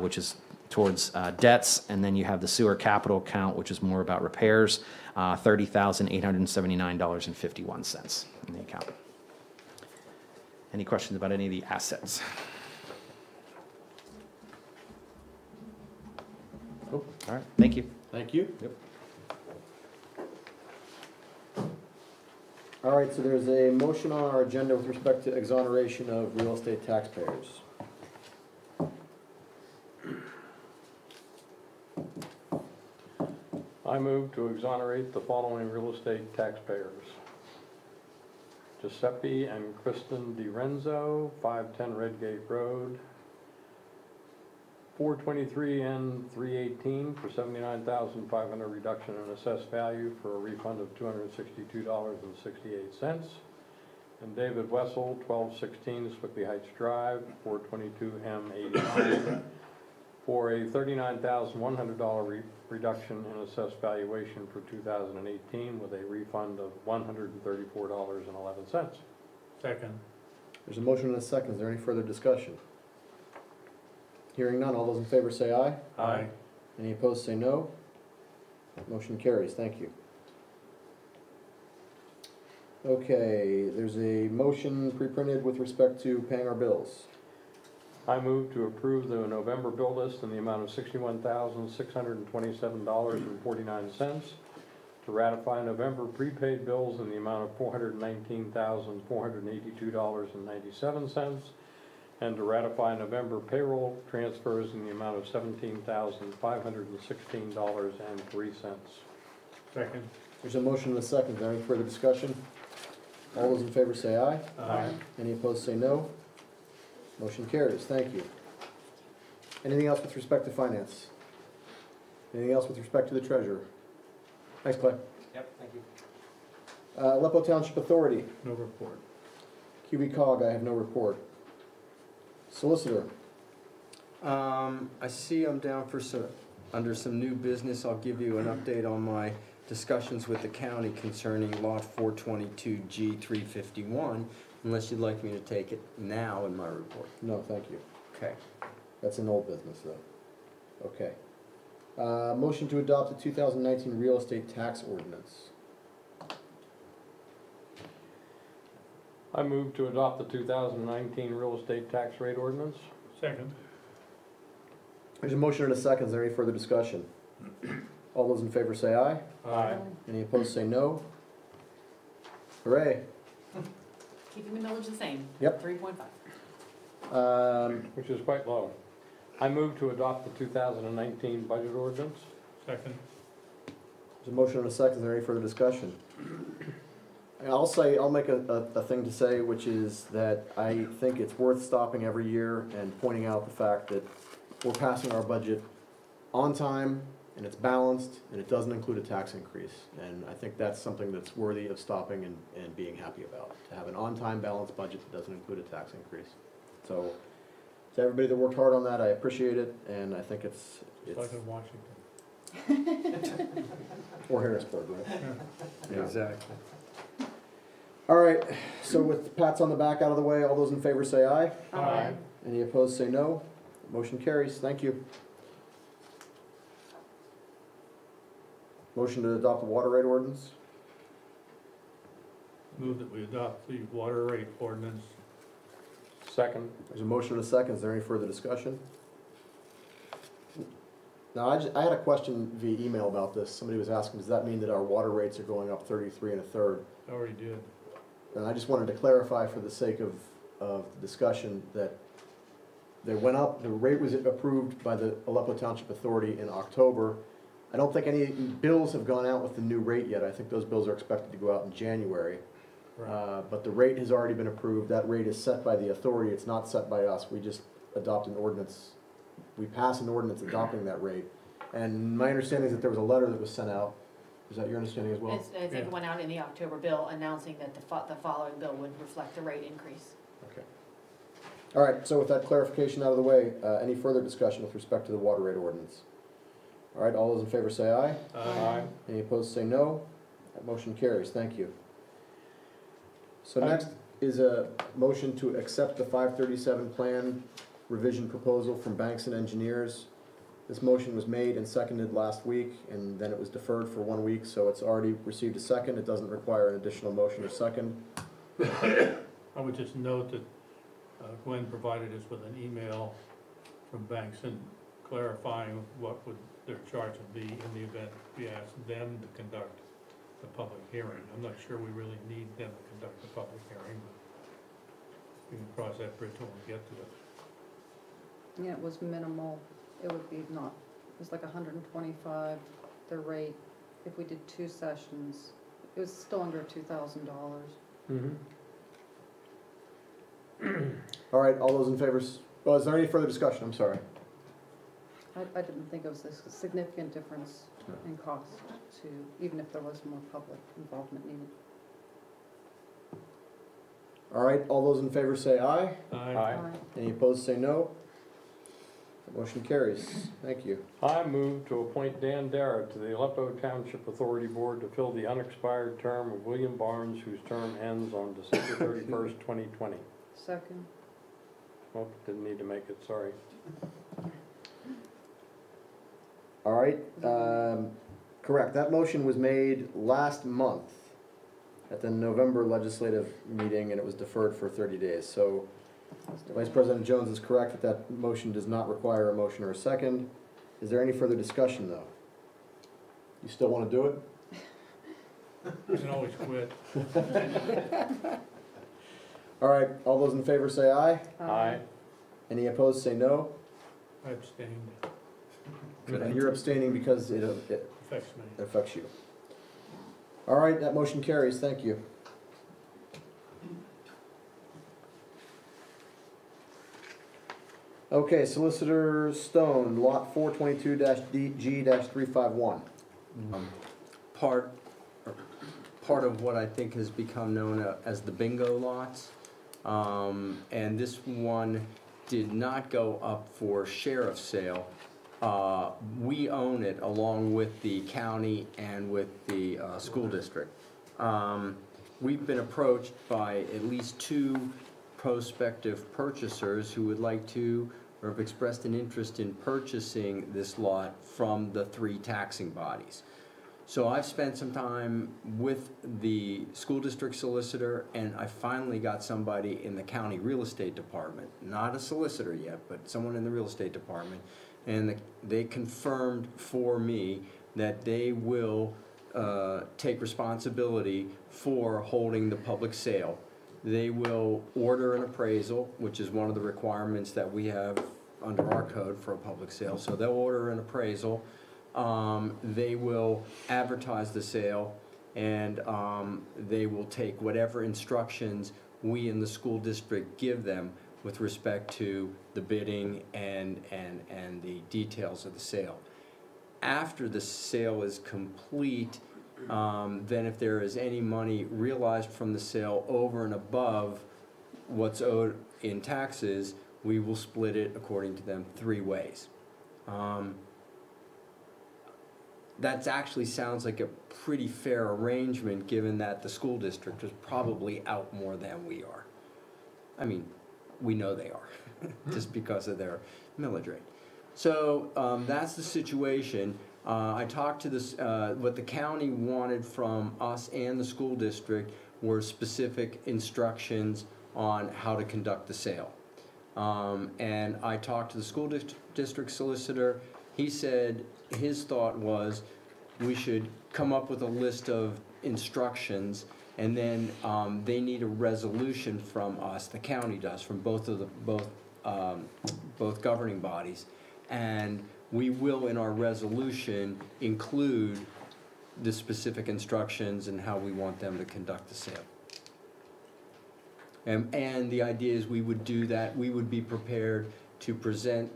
which is towards debts, and then you have the sewer capital account, which is more about repairs, $30,879.51 in the account. Any questions about any of the assets? Oh, all right, thank you. Thank you. Yep. All right, so there's a motion on our agenda with respect to exoneration of real estate taxpayers. I move to exonerate the following real estate taxpayers. Giuseppe and Kristen DiRenzo, 510 Redgate Road, 423 and 318 for $79,500 reduction in assessed value for a refund of $262.68. And David Wessel, 1216 Swiftly Heights Drive, 422 M89 for a $39,100 reduction in assessed valuation for 2018 with a refund of $134.11. Second. There's a motion and a second. Is there any further discussion? Hearing none, all those in favor say aye. Aye. Any opposed say no. Motion carries. Thank you. Okay, there's a motion pre-printed with respect to paying our bills. I move to approve the November bill list in the amount of $61,627.49, to ratify November prepaid bills in the amount of $419,482.97, and to ratify November payroll transfers in the amount of $17,516.03. Second. There's a motion and a second. Is there any further discussion? All those in favor say aye. Aye. Any opposed say no. Motion carries. Thank you. Anything else with respect to finance? Anything else with respect to the treasurer? Thanks, Clay. Yep, thank you. Aleppo Township Authority. No report. QB Cog, I have no report. Solicitor. I see I'm down for under some new business. I'll give you an update on my discussions with the county concerning lot 422G 351, unless you'd like me to take it now in my report. No, thank you. Okay. That's an old business, though. Okay. Motion to adopt the 2019 real estate tax ordinance. I move to adopt the 2019 real estate tax rate ordinance. Second. There's a motion and a second. Is there any further discussion? All those in favor say aye. Aye. Any opposed say no. Hooray. Keeping the millage the same. Yep. 3.5. Which is quite low. I move to adopt the 2019 budget ordinance. Second. There's a motion and a second. Is there any further discussion? I'll make a thing to say, which is that I think it's worth stopping every year and pointing out the fact that we're passing our budget on time, and it's balanced, and it doesn't include a tax increase. And I think that's something that's worthy of stopping and being happy about, to have an on-time balanced budget that doesn't include a tax increase. So, to everybody that worked hard on that, I appreciate it, and I think it's Like in Washington. or Harrisburg, right? Yeah. Exactly. All right, so with pats on the back out of the way, all those in favor say aye. Aye. Any opposed say no. Motion carries. Thank you. Motion to adopt the water rate ordinance. Move that we adopt the water rate ordinance. Second. There's a motion and a second. Is there any further discussion? Now, I had a question via email about this. Somebody was asking, does that mean that our water rates are going up 33 1/3? Already did. And I just wanted to clarify for the sake of the discussion that they went up, the rate was approved by the Aleppo Township Authority in October. I don't think any bills have gone out with the new rate yet. I think those bills are expected to go out in January. But the rate has already been approved. That rate is set by the authority. It's not set by us. We just adopt an ordinance. We pass an ordinance adopting that rate. And my understanding is that there was a letter that was sent out. Is that your understanding as well? I think it went out in the October bill announcing that the following bill would reflect the rate increase. Okay. All right, so with that clarification out of the way, any further discussion with respect to the water rate ordinance? All right, all those in favor say aye. Aye. Any opposed say no. That motion carries. Thank you. So next is a motion to accept the 537 plan revision proposal from Banks and Engineers. This motion was made and seconded last week, and then it was deferred for 1 week, so it's already received a second. It doesn't require an additional motion or second. I would just note that Gwen provided us with an email from Bankson clarifying what would their charge would be in the event we asked them to conduct the public hearing. I'm not sure we really need them to conduct the public hearing, but we can cross that bridge when we get to it. Yeah, it was minimal. It would be not, it was like 125, the rate, if we did 2 sessions. It was still under $2,000. All right, all those in favor, well, is there any further discussion? I'm sorry. I didn't think it was a significant difference in cost to, even if there was more public involvement needed. All right, all those in favor say aye. Aye. Any opposed say no. The motion carries. Thank you. I move to appoint Dan Dara to the Aleppo Township Authority Board to fill the unexpired term of William Barnes, whose term ends on December 31st, 2020. Second. Oh, didn't need to make it, sorry. All right, correct. That motion was made last month at the November legislative meeting, and it was deferred for 30 days. So Vice President Jones is correct that that motion does not require a motion or a second. Is there any further discussion, though? You still want to do it? You can always quit. All right, all those in favor say aye. Aye. Any opposed say no. I abstained. And you're abstaining because it Affects me. affects you. All right, that motion carries. Thank you. Okay, Solicitor Stone, Lot 422-G-351. Part of what I think has become known as the bingo lots. And this one did not go up for sheriff's sale. We own it along with the county and with the school district. We've been approached by at least 2 prospective purchasers who would like to, or have expressed an interest in purchasing this lot from the 3 taxing bodies. So I've spent some time with the school district solicitor, and I finally got somebody in the county real estate department, not a solicitor yet, but someone in the real estate department, and they confirmed for me that they will take responsibility for holding the public sale. They will order an appraisal, which is one of the requirements that we have under our code for a public sale. So they'll order an appraisal. They will advertise the sale, and they will take whatever instructions we in the school district give them with respect to the bidding and the details of the sale. After the sale is complete, then if there is any money realized from the sale over and above what's owed in taxes, we will split it according to them 3 ways. That actually sounds like a pretty fair arrangement, given that the school district is probably out more than we are. I mean, we know they are, just because of their millage rate. So that's the situation. I talked to this, what the county wanted from us and the school district were specific instructions on how to conduct the sale. And I talked to the school district solicitor. He said his thought was we should come up with a list of instructions, and then they need a resolution from us, the county does, from both governing bodies. And we will, in our resolution, include the specific instructions and how we want them to conduct the sale. And the idea is we would do that. We would be prepared to present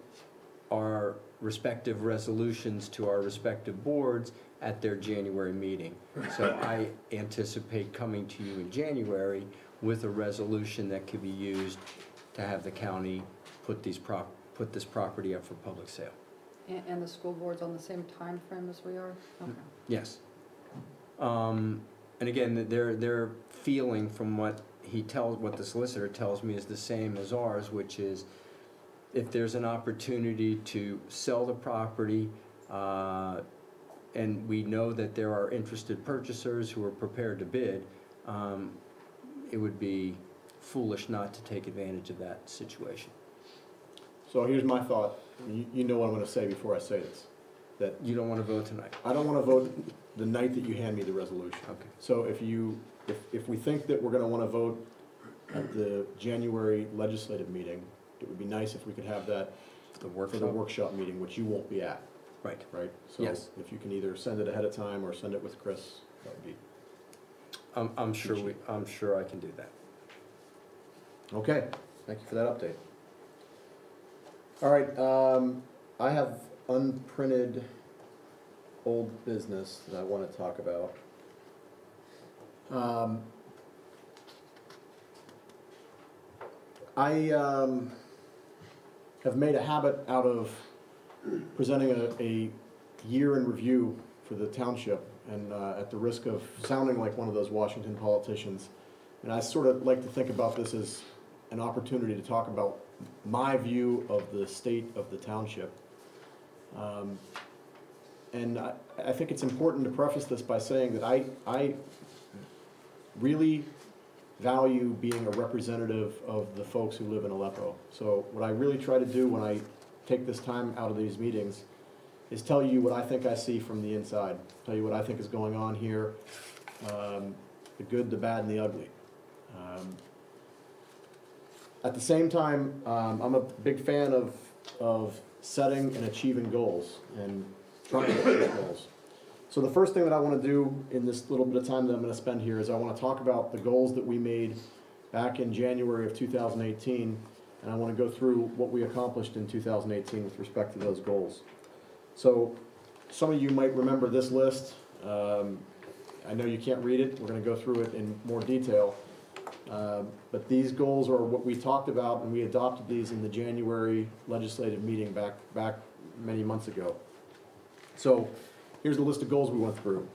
our respective resolutions to our respective boards at their January meeting. So I anticipate coming to you in January with a resolution that could be used to have the county put this property up for public sale. And the school board's on the same time frame as we are? Okay. Yes. And again, their feeling from what the solicitor tells me is the same as ours, which is if there's an opportunity to sell the property, and we know that there are interested purchasers who are prepared to bid, it would be foolish not to take advantage of that situation. So here's my thought. You know what I'm going to say before I say this. That you don't want to vote tonight. I don't want to vote the night that you hand me the resolution. Okay. So if we think that we're going to want to vote at the January legislative meeting, it would be nice if we could have that for the workshop meeting, which you won't be at. Right. Right? So yes. If you can either send it ahead of time or send it with Chris, that would be. I'm sure I can do that. Okay. Thank you for that update. All right. I have unprinted old business that I want to talk about. I have made a habit out of presenting a year in review for the township, and at the risk of sounding like one of those Washington politicians, and I sort of like to think about this as an opportunity to talk about my view of the state of the township. And I think it's important to preface this by saying that I really value being a representative of the folks who live in Aleppo. So what I really try to do when I take this time out of these meetings is tell you what I think I see from the inside, tell you what I think is going on here, the good, the bad, and the ugly. At the same time, I'm a big fan of setting and achieving goals and trying to achieve goals. So the first thing that I want to do in this little bit of time that I'm going to spend here is I want to talk about the goals that we made back in January of 2018, and I want to go through what we accomplished in 2018 with respect to those goals. So some of you might remember this list. I know you can't read it. We're going to go through it in more detail. But these goals are what we talked about, and we adopted these in the January legislative meeting back many months ago. So here's the list of goals we went through.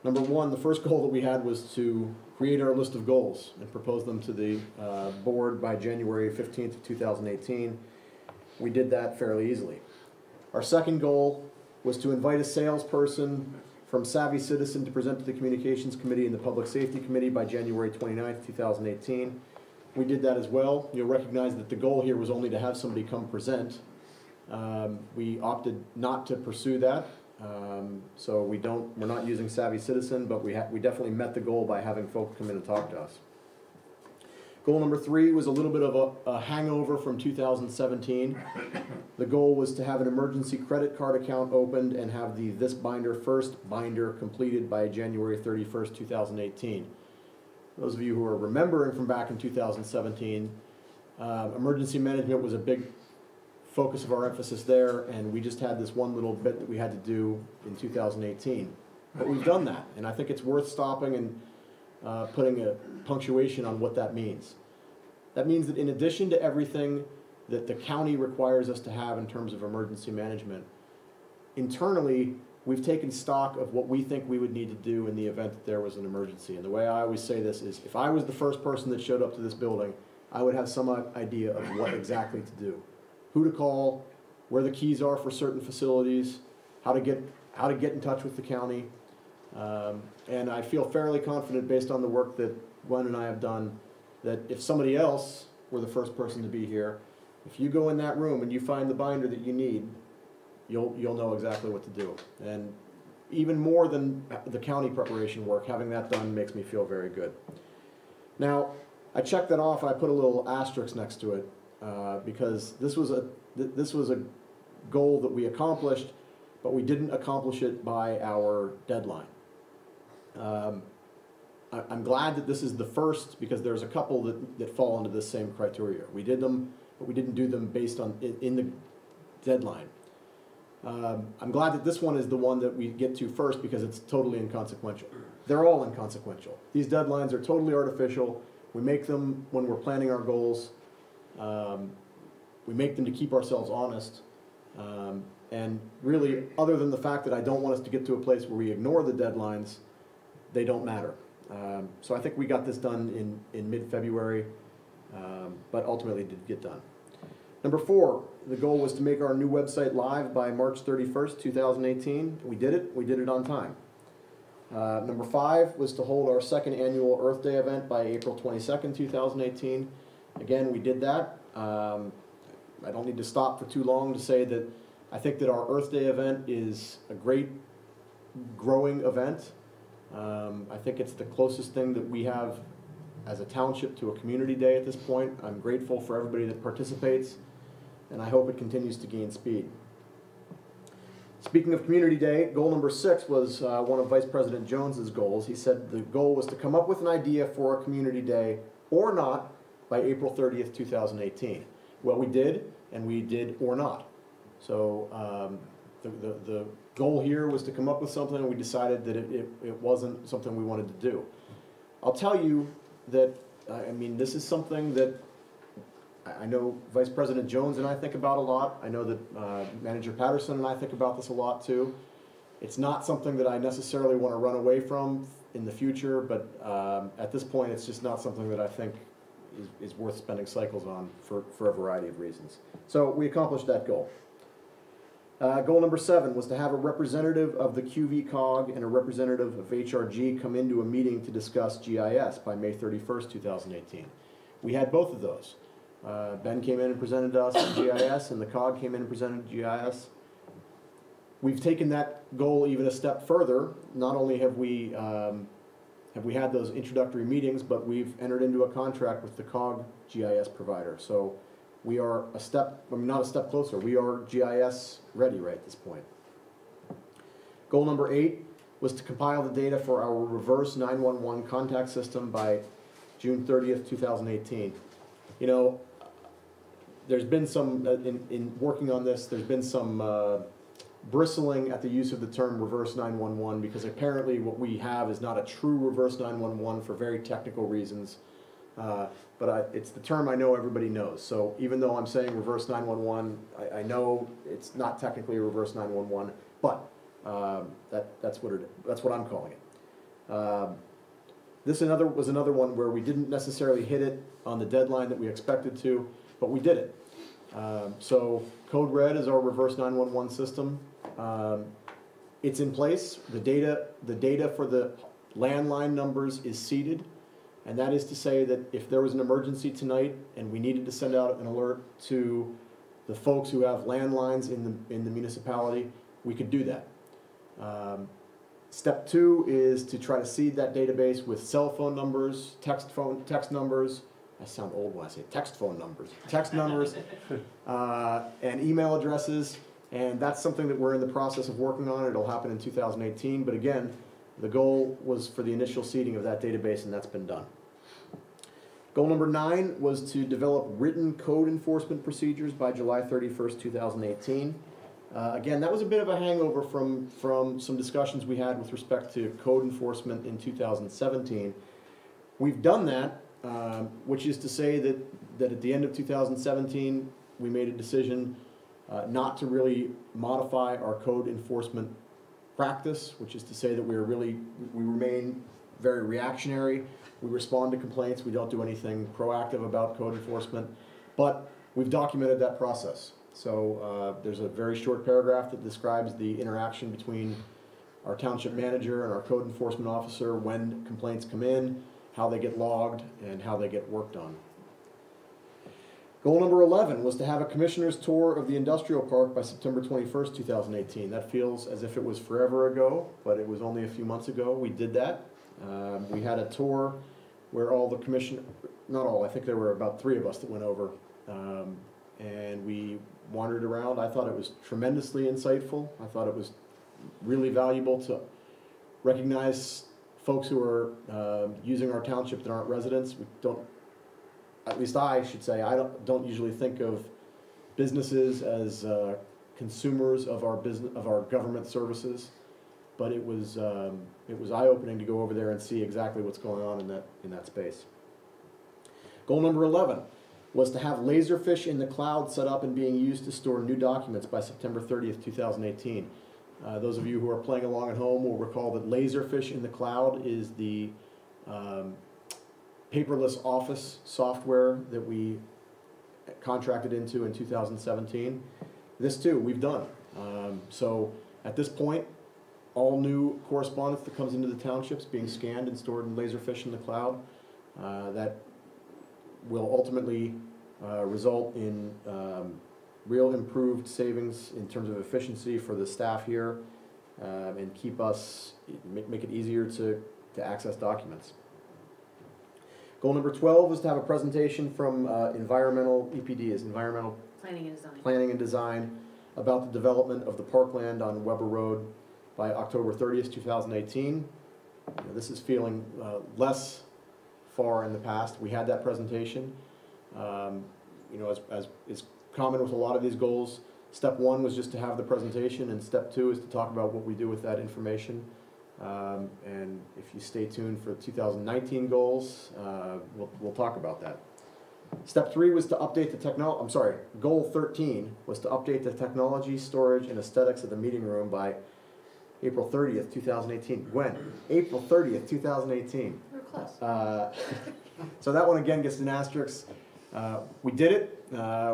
Number one, the first goal that we had was to create our list of goals and propose them to the board by January 15th of 2018. We did that fairly easily. Our second goal was to invite a salesperson from Savvy Citizen to present to the Communications Committee and the Public Safety Committee by January 29th, 2018. We did that as well. You'll recognize that the goal here was only to have somebody come present. We opted not to pursue that. So we're not using Savvy Citizen, but we definitely met the goal by having folks come in and talk to us. Goal number 3 was a little bit of a hangover from 2017. The goal was to have an emergency credit card account opened and have the This Binder First binder completed by January 31st, 2018. Those of you who are remembering from back in 2017, emergency management was a big focus of our emphasis there, and we just had this one little bit that we had to do in 2018. But we've done that, and I think it's worth stopping and putting a punctuation on what that means. That means that in addition to everything that the county requires us to have in terms of emergency management, internally, we've taken stock of what we think we would need to do in the event that there was an emergency. And the way I always say this is, if I was the first person that showed up to this building, I would have some idea of what exactly to do. Who to call, where the keys are for certain facilities, how to get in touch with the county. And I feel fairly confident based on the work that Gwen and I have done that if somebody else were the first person to be here, if you go in that room and you find the binder that you need, you'll know exactly what to do. And even more than the county preparation work, having that done makes me feel very good. Now, I checked that off, I put a little asterisk next to it, because this was a goal that we accomplished, but we didn't accomplish it by our deadline. I'm glad that this is the first, because there's a couple that fall into this same criteria. We did them, but we didn't do them based on in the deadline. I'm glad that this one is the one that we get to first because it's totally inconsequential. They're all inconsequential. These deadlines are totally artificial. We make them when we're planning our goals. We make them to keep ourselves honest. And really, other than the fact that I don't want us to get to a place where we ignore the deadlines, they don't matter. So I think we got this done in mid-February, but ultimately did get done. Number 4, the goal was to make our new website live by March 31st, 2018. We did it on time. Number 5 was to hold our second annual Earth Day event by April 22nd, 2018. Again, we did that. I don't need to stop for too long to say that I think that our Earth Day event is a great growing event. I think it's the closest thing that we have as a township to a community day at this point. I'm grateful for everybody that participates, and I hope it continues to gain speed. Speaking of Community Day, goal number 6 was one of Vice President Jones's goals. He said the goal was to come up with an idea for a Community Day or not by April 30th, 2018. Well, we did, and we did or not. So the goal here was to come up with something, and we decided that it wasn't something we wanted to do. I'll tell you that, I mean, this is something that I know Vice President Jones and I think about a lot. I know that Manager Patterson and I think about this a lot too. It's not something that I necessarily want to run away from in the future, but at this point it's just not something that I think is worth spending cycles on for a variety of reasons. So we accomplished that goal. Goal number 7 was to have a representative of the QVCOG and a representative of HRG come into a meeting to discuss GIS by May 31st, 2018. We had both of those. Ben came in and presented to us on GIS, and the COG came in and presented GIS. We've taken that goal even a step further. Not only have we had those introductory meetings, but we've entered into a contract with the COG GIS provider. So we are a step, I mean, not a step closer, we are GIS ready right at this point. Goal number 8 was to compile the data for our reverse 911 contact system by June 30th, 2018. You know, there's been some, in working on this, there's been some bristling at the use of the term reverse 911 because apparently what we have is not a true reverse 911 for very technical reasons. but it's the term I know everybody knows. So even though I'm saying reverse 911, I know it's not technically a reverse 911, but that's what I'm calling it. This was another one where we didn't necessarily hit it on the deadline that we expected to, but we did it. So Code Red is our reverse 911 system. It's in place. The data for the landline numbers is seeded, and that is to say that if there was an emergency tonight and we needed to send out an alert to the folks who have landlines in the municipality, we could do that. Step 2 is to try to seed that database with cell phone numbers, text numbers. I sound old when I say text numbers, and email addresses. And that's something that we're in the process of working on. It'll happen in 2018. But again, the goal was for the initial seeding of that database, and that's been done. Goal number 9 was to develop written code enforcement procedures by July 31st, 2018. Again, that was a bit of a hangover from some discussions we had with respect to code enforcement in 2017. We've done that, which is to say that at the end of 2017, we made a decision not to really modify our code enforcement practice, which is to say that we remain very reactionary. We respond to complaints. We don't do anything proactive about code enforcement, but we've documented that process. So there's a very short paragraph that describes the interaction between our township manager and our code enforcement officer when complaints come in, how they get logged, and how they get worked on. Goal number 11 was to have a commissioner's tour of the industrial park by September 21st, 2018. That feels as if it was forever ago, but it was only a few months ago we did that. We had a tour where all the not all, I think there were about 3 of us that went over, and we wandered around. I thought it was tremendously insightful. I thought it was really valuable to recognize folks who are using our township that aren't residents. We don't, at least I should say, I don't usually think of businesses as consumers of our government services, but it was eye-opening to go over there and see exactly what's going on in that space. Goal number 11 was to have Laserfish in the cloud set up and being used to store new documents by September 30th, 2018. Those of you who are playing along at home will recall that Laserfish in the cloud is the paperless office software that we contracted into in 2017. This too, we've done. So at this point, all new correspondence that comes into the townships being scanned and stored in Laserfish in the cloud. That will ultimately result in real improved savings in terms of efficiency for the staff here, and make it easier to access documents. Goal number 12 was to have a presentation from environmental planning and design about the development of the parkland on Weber Road by October 30th, 2018. This is feeling less far in the past. We had that presentation. As is common with a lot of these goals, step 1 was just to have the presentation, and step 2 is to talk about what we do with that information. And if you stay tuned for 2019 goals, we'll talk about that. Step 3 was to update the goal 13 was to update the technology, storage, and aesthetics of the meeting room by April 30th, 2018. When? April 30th, 2018. We're close. So that one again gets an asterisk. We did it.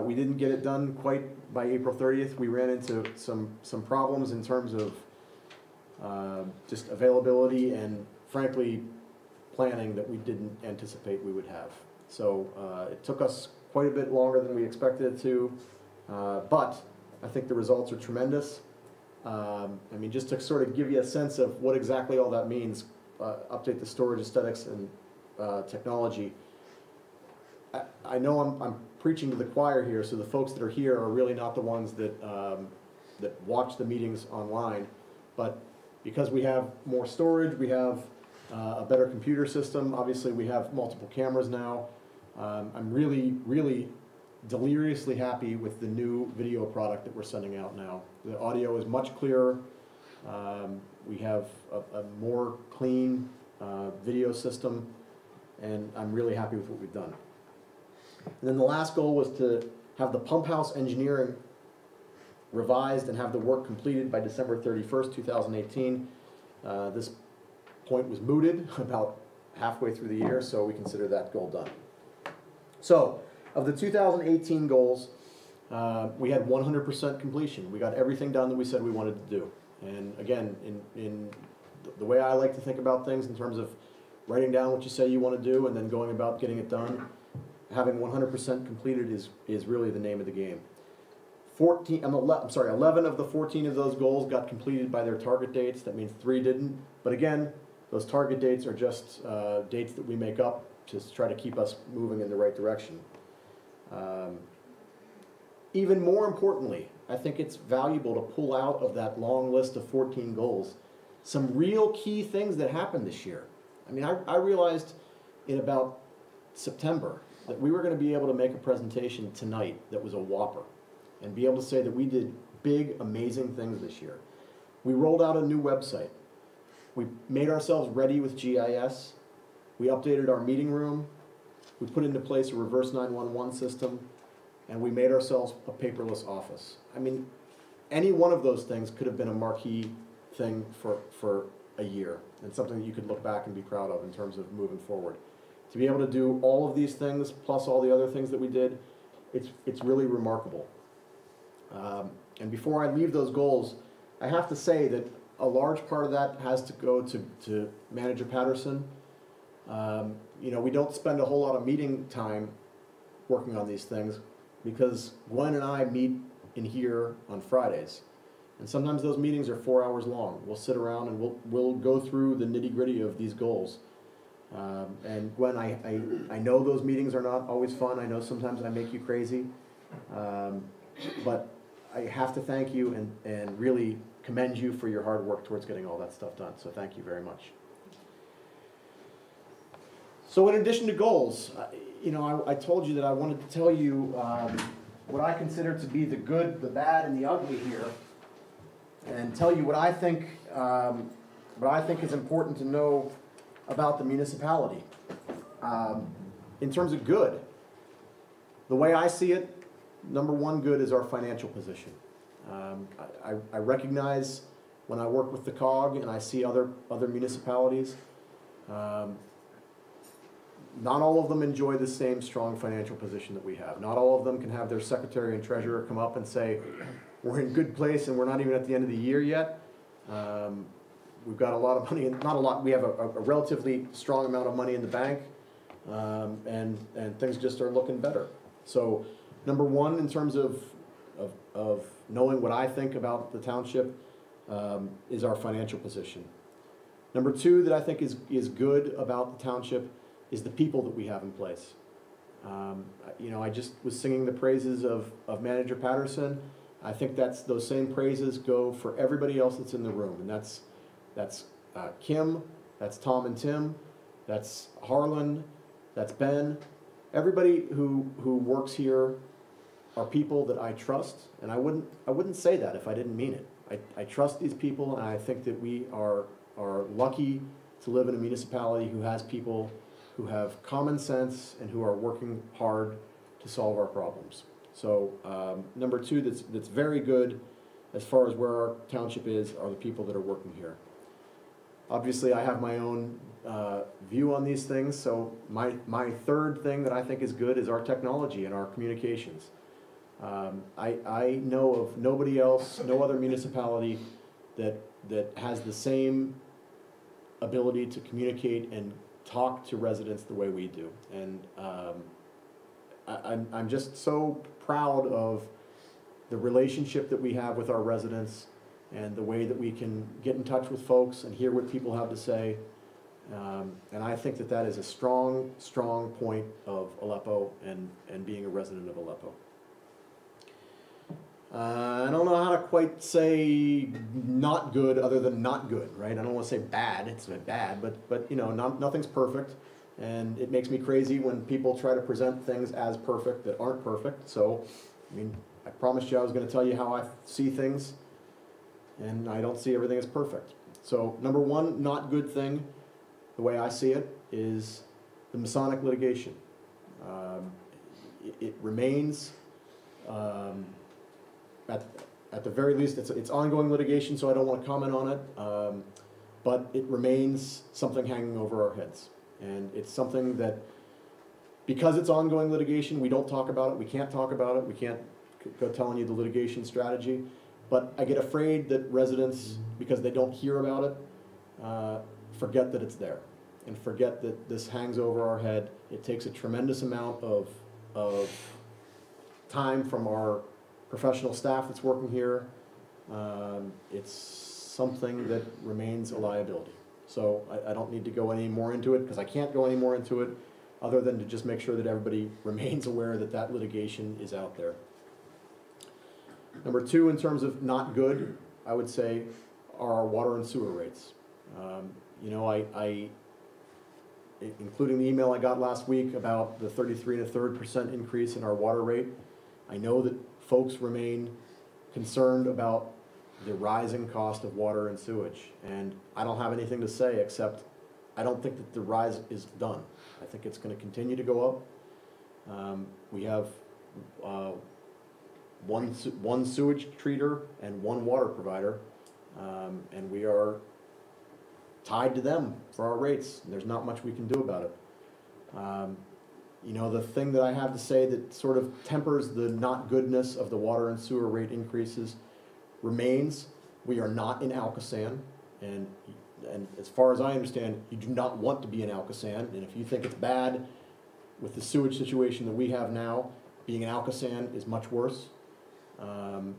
We didn't get it done quite by April 30th. We ran into some problems in terms of just availability and, frankly, planning that we didn't anticipate we would have. So it took us quite a bit longer than we expected it to, but I think the results are tremendous. Just to sort of give you a sense of what exactly all that means, update the storage, aesthetics, and technology. I know I'm preaching to the choir here, so the folks that are here are really not the ones that watch the meetings online, but because we have more storage, we have a better computer system. Obviously, we have multiple cameras now. I'm really, really deliriously happy with the new video product that we're sending out now. The audio is much clearer. We have a more clean video system. and I'm really happy with what we've done. And then the last goal was to have the pump house engineering revised and have the work completed by December 31st, 2018. This point was mooted about halfway through the year, so we consider that goal done. So, of the 2018 goals, we had 100% completion. We got everything done that we said we wanted to do. And again, in the way I like to think about things in terms of writing down what you say you want to do and then going about getting it done, having 100% completed is really the name of the game. 11 of the 14 of those goals got completed by their target dates. That means 3 didn't. But again, those target dates are just dates that we make up to try to keep us moving in the right direction. Even more importantly, I think it's valuable to pull out of that long list of 14 goals some real key things that happened this year. I mean, I realized in about September that we were going to be able to make a presentation tonight that was a whopper and be able to say that we did big, amazing things this year. We rolled out a new website. We made ourselves ready with GIS. We updated our meeting room. We put into place a reverse 911 system, and we made ourselves a paperless office. I mean, any one of those things could have been a marquee thing for a year, and something that you could look back and be proud of in terms of moving forward. To be able to do all of these things, plus all the other things that we did, it's really remarkable. And before I leave those goals, I have to say that a large part of that has to go to Manager Patterson. You know, we don't spend a whole lot of meeting time working on these things because Gwen and I meet in here on Fridays. And sometimes those meetings are 4 hours long. We'll sit around and we'll go through the nitty-gritty of these goals. And Gwen, I know those meetings are not always fun. I know sometimes I make you crazy. But I have to thank you and really commend you for your hard work towards getting all that stuff done. So thank you very much. So in addition to goals, you know, I told you that I wanted to tell you what I consider to be the good, the bad, and the ugly here, and tell you what I think is important to know about the municipality. In terms of good, the way I see it, number one good is our financial position. I recognize when I work with the COG and I see other municipalities, not all of them enjoy the same strong financial position that we have. Not all of them can have their secretary and treasurer come up and say, we're in good place and we're not even at the end of the year yet. We've got a lot of money, not a lot, we have a relatively strong amount of money in the bank, and things just are looking better. So number one, in terms of knowing what I think about the township, is our financial position. Number two that I think is good about the township is the people that we have in place. You know, I just was singing the praises of Manager Patterson. I think those same praises go for everybody else that's in the room, and that's Kim, that's Tom and Tim, that's Harlan, that's Ben. Everybody who works here are people that I trust, and I wouldn't say that if I didn't mean it. I trust these people, and I think that we are lucky to live in a municipality who has people who have common sense and who are working hard to solve our problems. So number two that's very good as far as where our township is are the people that are working here. Obviously, I have my own view on these things, so my third thing that I think is good is our technology and our communications. I know of nobody else, no other municipality that has the same ability to communicate and talk to residents the way we do. And I'm just so proud of the relationship that we have with our residents and the way that we can get in touch with folks and hear what people have to say. And I think that is a strong, strong point of Aleppo and being a resident of Aleppo. I don't know how to quite say not good other than not good, right? I don't want to say bad, it's bad, but you know, nothing's perfect. And it makes me crazy when people try to present things as perfect that aren't perfect. So, I mean, I promised you I was going to tell you how I see things, and I don't see everything as perfect. So, number one, not good thing, the way I see it, is the Masonic litigation. It remains, at the very least, it's ongoing litigation, so I don't want to comment on it, but it remains something hanging over our heads. And it's something that, because it's ongoing litigation, we don't talk about it, we can't talk about it, we can't go telling you the litigation strategy, but I get afraid that residents, because they don't hear about it, forget that it's there, and forget that this hangs over our head. It takes a tremendous amount of time from our professional staff that's working here. It's something that remains a liability. So I don't need to go any more into it, because I can't go any more into it, other than to just make sure that everybody remains aware that that litigation is out there. Number two, in terms of not good, I would say, are our water and sewer rates. You know, including the email I got last week about the 33 1/3% increase in our water rate, I know that folks remain concerned about the rising cost of water and sewage. And I don't have anything to say except I don't think that the rise is done. I think it's going to continue to go up. We have one sewage treater and one water provider, and we are tied to them for our rates. There's not much we can do about it. You know, the thing that I have to say that sort of tempers the not goodness of the water and sewer rate increases remains. We are not in Alcosan, and as far as I understand, you do not want to be in Alcosan, and if you think it's bad with the sewage situation that we have now, being in Alcosan is much worse, and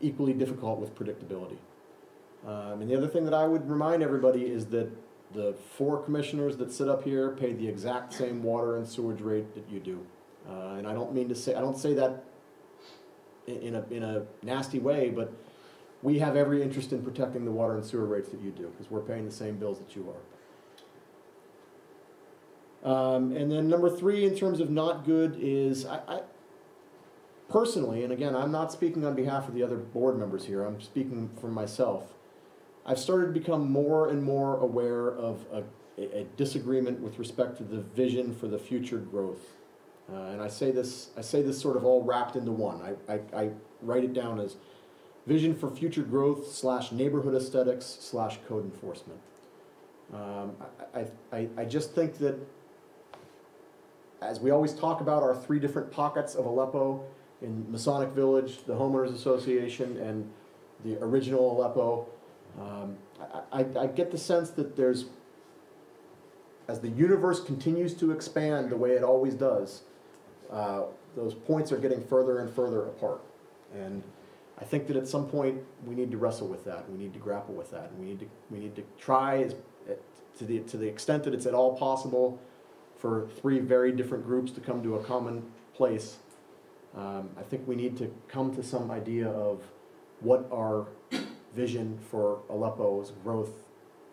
equally difficult with predictability. And the other thing that I would remind everybody is that the 4 commissioners that sit up here pay the exact same water and sewage rate that you do. And I don't mean to say, I don't say that in a nasty way, but we have every interest in protecting the water and sewer rates that you do, because we're paying the same bills that you are. And then number 3, in terms of not good, is I personally, and again, I'm not speaking on behalf of the other board members here, I'm speaking for myself, I've started to become more and more aware of a disagreement with respect to the vision for the future growth. And I say this sort of all wrapped into one. I write it down as vision for future growth / neighborhood aesthetics / code enforcement. I just think that, as we always talk about our 3 different pockets of Aleppo, in Masonic Village, the Homeowners Association, and the original Aleppo, I get the sense that there's, as the universe continues to expand the way it always does, those points are getting further and further apart. And I think that at some point we need to wrestle with that. We need to grapple with that. And we need to try, to the extent that it's at all possible, for 3 very different groups to come to a common place. I think we need to come to some idea of what our vision for Aleppo's growth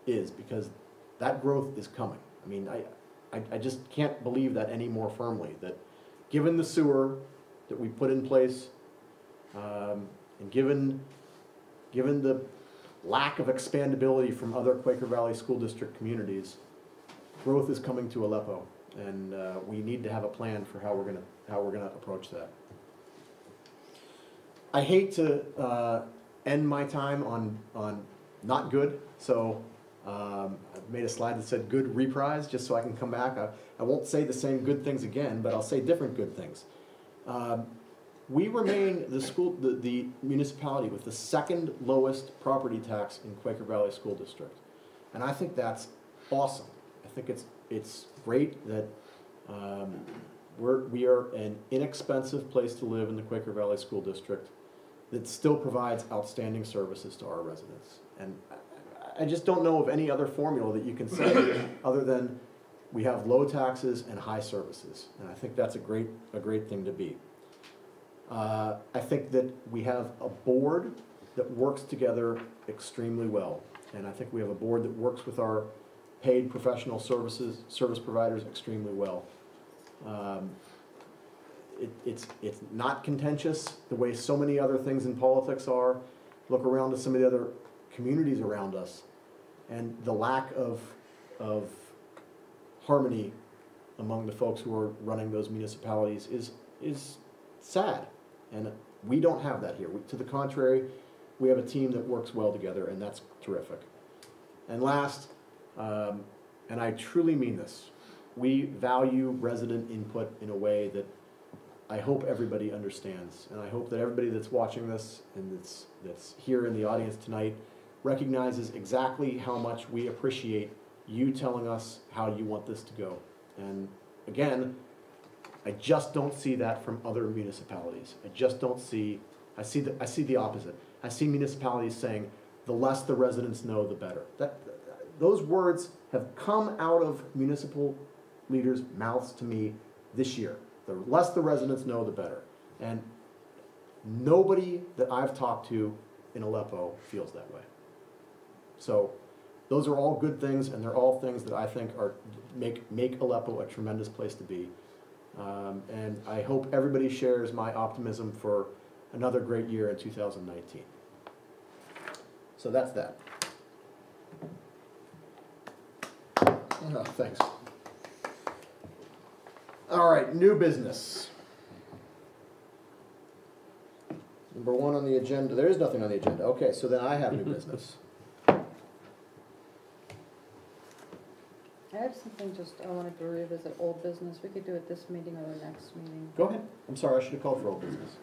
is, because that growth is coming. I mean, I just can't believe that any more firmly, that given the sewer that we put in place, and given the lack of expandability from other Quaker Valley School District communities, growth is coming to Aleppo, and we need to have a plan for how we're gonna approach that. I hate to end my time on not good, so I've made a slide that said good reprise, just so I can come back. I won't say the same good things again, but I'll say different good things. We remain the municipality with the 2nd lowest property tax in Quaker Valley School District, and I think that's awesome. I think it's great that we are an inexpensive place to live in the Quaker Valley School District that still provides outstanding services to our residents. And I just don't know of any other formula that you can say other than we have low taxes and high services. And I think that's a great thing to be. I think that we have a board that works together extremely well. And I think we have a board that works with our paid professional service providers extremely well. It's not contentious the way so many other things in politics are. Look around to some of the other communities around us. and the lack of harmony among the folks who are running those municipalities is sad. And we don't have that here. To the contrary, we have a team that works well together, and that's terrific. And last, and I truly mean this, we value resident input in a way that I hope everybody understands. And I hope that everybody that's watching this and that's here in the audience tonight recognizes exactly how much we appreciate you telling us how you want this to go. And again, I just don't see that from other municipalities. I just don't see, I see the opposite. I see municipalities saying, the less the residents know, the better. Those words have come out of municipal leaders' mouths to me this year. The less the residents know, the better. And nobody that I've talked to in Aleppo feels that way. So those are all good things, and they're all things that I think make Aleppo a tremendous place to be. And I hope everybody shares my optimism for another great year in 2019. So that's that. Oh, thanks. All right, new business. Number one on the agenda. There is nothing on the agenda. Okay, so then I have new business. I have something I wanted to revisit old business. We could do it this meeting or the next meeting. Go ahead. I'm sorry, I should have called for old business.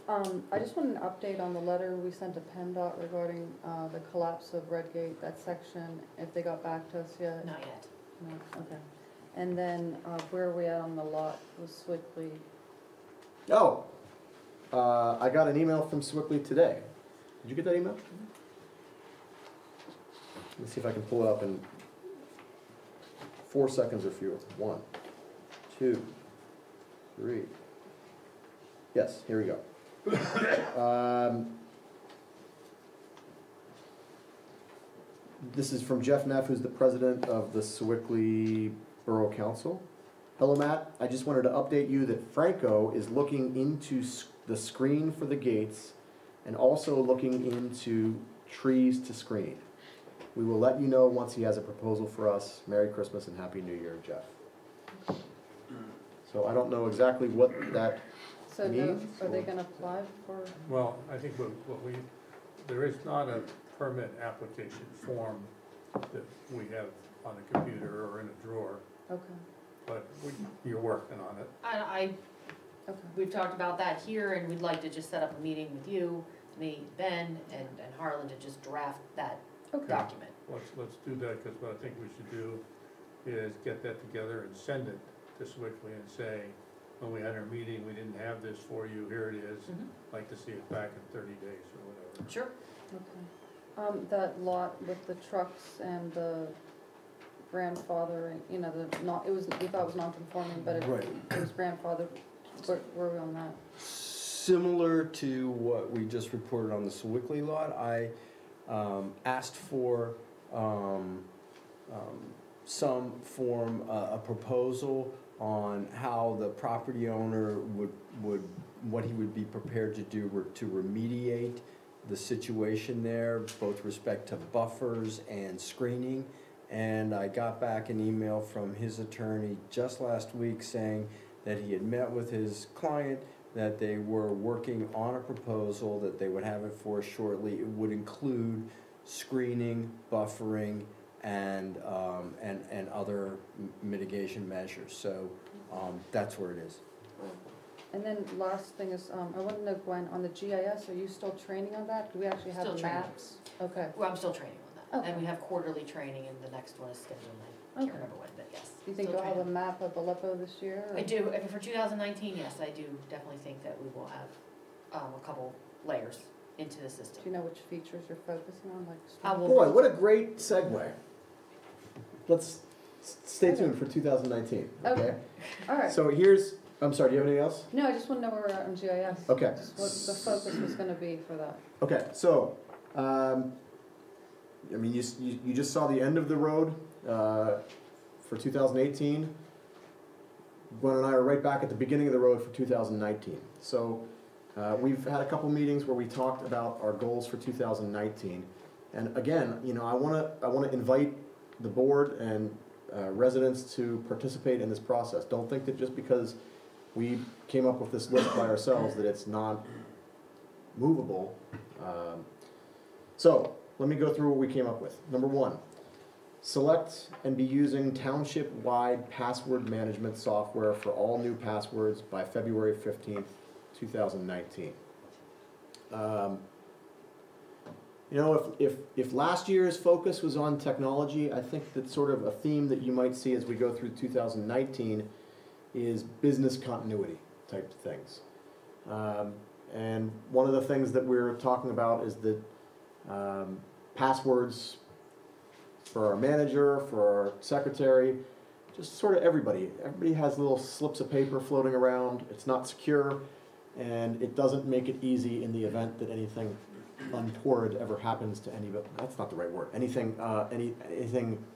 I just want an update on the letter we sent to PennDOT regarding the collapse of Redgate, that section, if they got back to us yet. Not yet. No, okay. And then where are we at on the lot with Swickley? Oh, I got an email from Swickley today. Did you get that email? Let's see if I can pull it up in 4 seconds or fewer. 1, 2, 3. Yes, here we go. This is from Jeff Neff, who's the president of the Swickley Borough Council. Hello, Matt. I just wanted to update you that Franco is looking into the screen for the gates and also looking into trees to screen. We will let you know once he has a proposal for us. Merry Christmas and Happy New Year, Jeff. So I don't know exactly what that So means. are they gonna apply for? Well, I think there is not a permit application form that we have on a computer or in a drawer, Okay, but you're working on it. okay. We've talked about that here, and we'd like to just set up a meeting with you, me, Ben, and Harlan to just draft that Okay. document. Let's do that, because what I think we should do is get that together and send it to Swickley and say, when we had our meeting, we didn't have this for you, here it is. Like to see it back in 30 days or whatever. Sure. Okay. That lot with the trucks and the grandfathering, you know, we thought it was non-conforming, but it was grandfathered. Where were we on that? Similar to what we just reported on the Swickley lot, I asked for some form, a proposal on how the property owner what he would be prepared to do to remediate the situation there, both respect to buffers and screening. And I got back an email from his attorney just last week saying that he had met with his client, that they were working on a proposal, that they would have it for us shortly. It would include screening, buffering, and other mitigation measures. So that's where it is. And then last thing is, I want to know, Gwen, on the GIS, are you still training on that? Do we actually have Still training. maps? Okay. Well, I'm still training on that. And Okay. we have quarterly training, and the next one is scheduled, I can't remember when, but yes. Do you think still you'll have a training. map of Aleppo this year? or- I do, and for 2019, yes, I do definitely think that we will have a couple layers into the Do system. you know which features you're focusing on, like? I will- Boy, what a great segue. Let's stay tuned for 2019, okay? Okay. All right. So here's, I'm sorry, do you have anything else? No, I just want to know where we're at on GIS. Okay. Just what the focus was going to be for that. Okay, so, I mean, you just saw the end of the road for 2018. Gwen and I are right back at the beginning of the road for 2019. So we've had a couple meetings where we talked about our goals for 2019. And again, you know, I wanna invite the board and residents to participate in this process. Don't think that just because we came up with this list by ourselves that it's not movable. So, let me go through what we came up with. Number one, select and be using township-wide password management software for all new passwords by February 15th, 2019. You know, if last year's focus was on technology, I think that sort of a theme that you might see as we go through 2019 is business continuity type things. And one of the things that we're talking about is that passwords for our manager, for our secretary, just sort of everybody. Everybody has little slips of paper floating around. It's not secure, and it doesn't make it easy in the event that anything untoward ever happens to any, but that's not the right word. Anything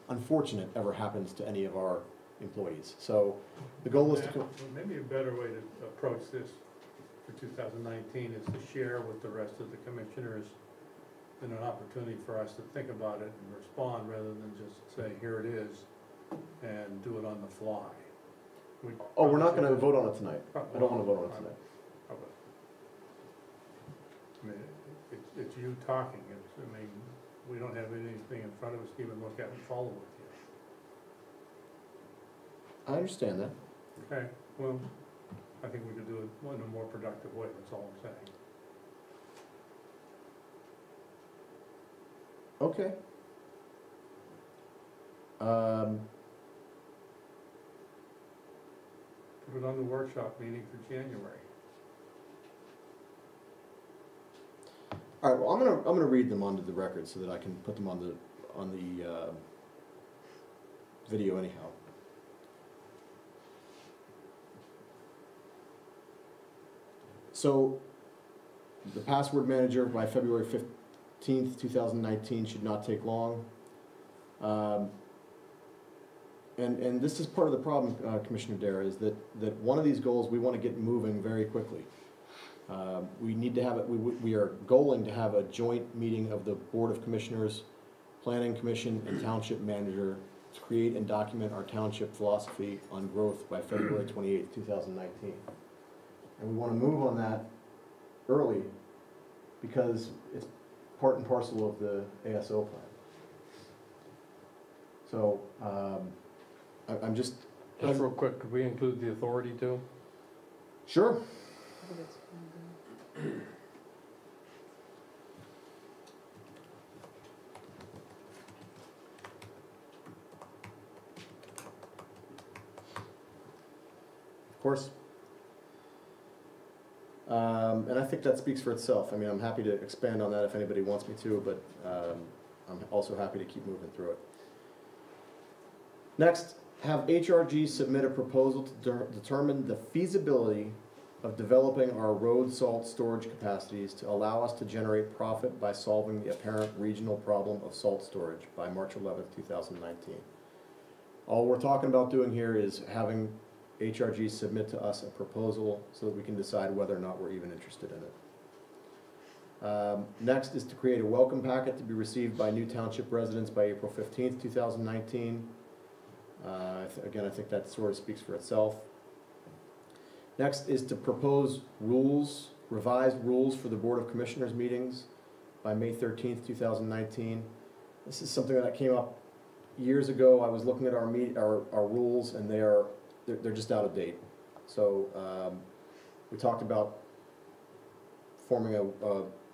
unfortunate ever happens to any of our employees. So the goal is to. Maybe a better way to approach this for 2019 is to share with the rest of the commissioners and an opportunity for us to think about it and respond rather than just say, here it is, and do it on the fly. We're not going to vote on it tonight. I don't want to vote on it tonight. I mean, it's you talking. I mean, we don't have anything in front of us to even look at and follow with you. I understand that. Okay, well, I think we could do it in a more productive way, that's all I'm saying. Okay. Put it on the workshop meeting for January. All right. Well, I'm gonna read them onto the record so that I can put them on the video anyhow. So, the password manager by February 15th, 2019 should not take long. And this is part of the problem, Commissioner Dara, is that one of these goals we want to get moving very quickly. We need to have it. We are goaling to have a joint meeting of the Board of Commissioners, Planning Commission, and Township Manager to create and document our township philosophy on growth by February 28th, 2019. And we want to move on that early because it's part and parcel of the ASO plan. So I'm just Just real quick, could we include the authority too? Sure. Of course. And I think that speaks for itself. I mean, I'm happy to expand on that if anybody wants me to, but I'm also happy to keep moving through it. Next, have HRG submit a proposal to determine the feasibility of developing our road salt storage capacities to allow us to generate profit by solving the apparent regional problem of salt storage by March 11th, 2019. All we're talking about doing here is having HRG submit to us a proposal so that we can decide whether or not we're even interested in it. Next is to create a welcome packet to be received by new township residents by April 15th, 2019. Again, I think that sort of speaks for itself. Next is to propose rules, revised rules for the Board of Commissioners meetings by May 13th, 2019. This is something that came up years ago. I was looking at our rules, and they're just out of date. So we talked about forming a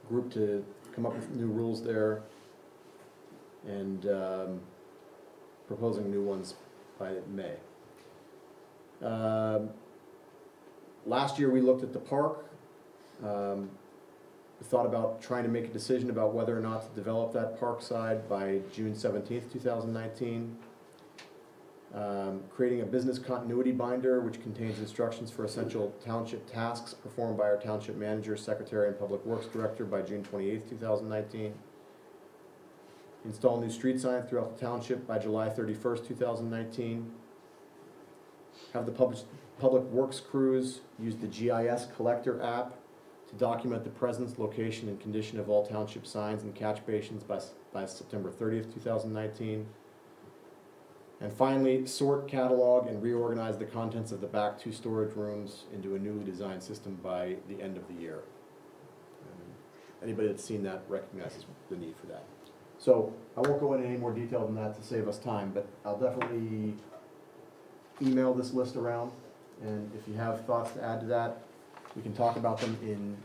group to come up with new rules there and proposing new ones by May. Last year we looked at the park. We thought about trying to make a decision about whether or not to develop that park side by June 17th, 2019. Creating a business continuity binder which contains instructions for essential township tasks performed by our township manager, secretary, and public works director by June 28th, 2019. Install new street signs throughout the township by July 31st, 2019. Have the public works crews use the GIS collector app to document the presence, location, and condition of all township signs and catch basins by September 30th, 2019. And finally, sort, catalog, and reorganize the contents of the back 2 storage rooms into a newly designed system by the end of the year. Anybody that's seen that recognizes the need for that. So I won't go into any more detail than that to save us time, but I'll definitely email this list around. And if you have thoughts to add to that, we can talk about them in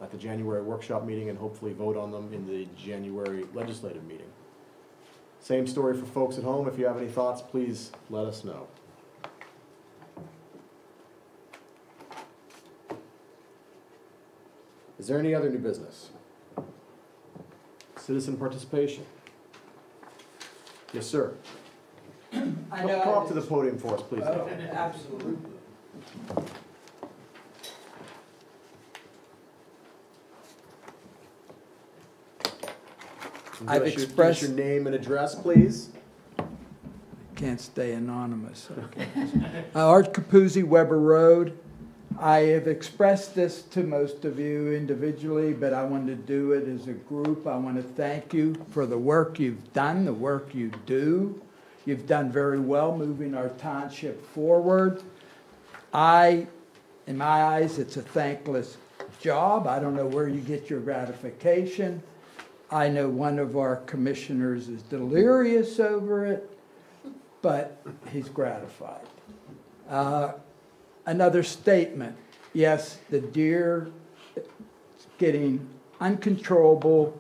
at the January workshop meeting and hopefully vote on them in the January legislative meeting. Same story for folks at home. If you have any thoughts, please let us know. Is there any other new business? Citizen participation? Yes, sir. Come up to the podium for us, please. Absolutely. I've expressed. Give us your name and address, please. Can't stay anonymous. Okay. Art Capuzzi, Weber Road. I have expressed this to most of you individually, but I want to do it as a group. I want to thank you for the work you've done, the work you do. You've done very well moving our township forward. In my eyes, it's a thankless job. I don't know where you get your gratification. I know one of our commissioners is delirious over it, but he's gratified. Another statement, yes, the deer is getting uncontrollable,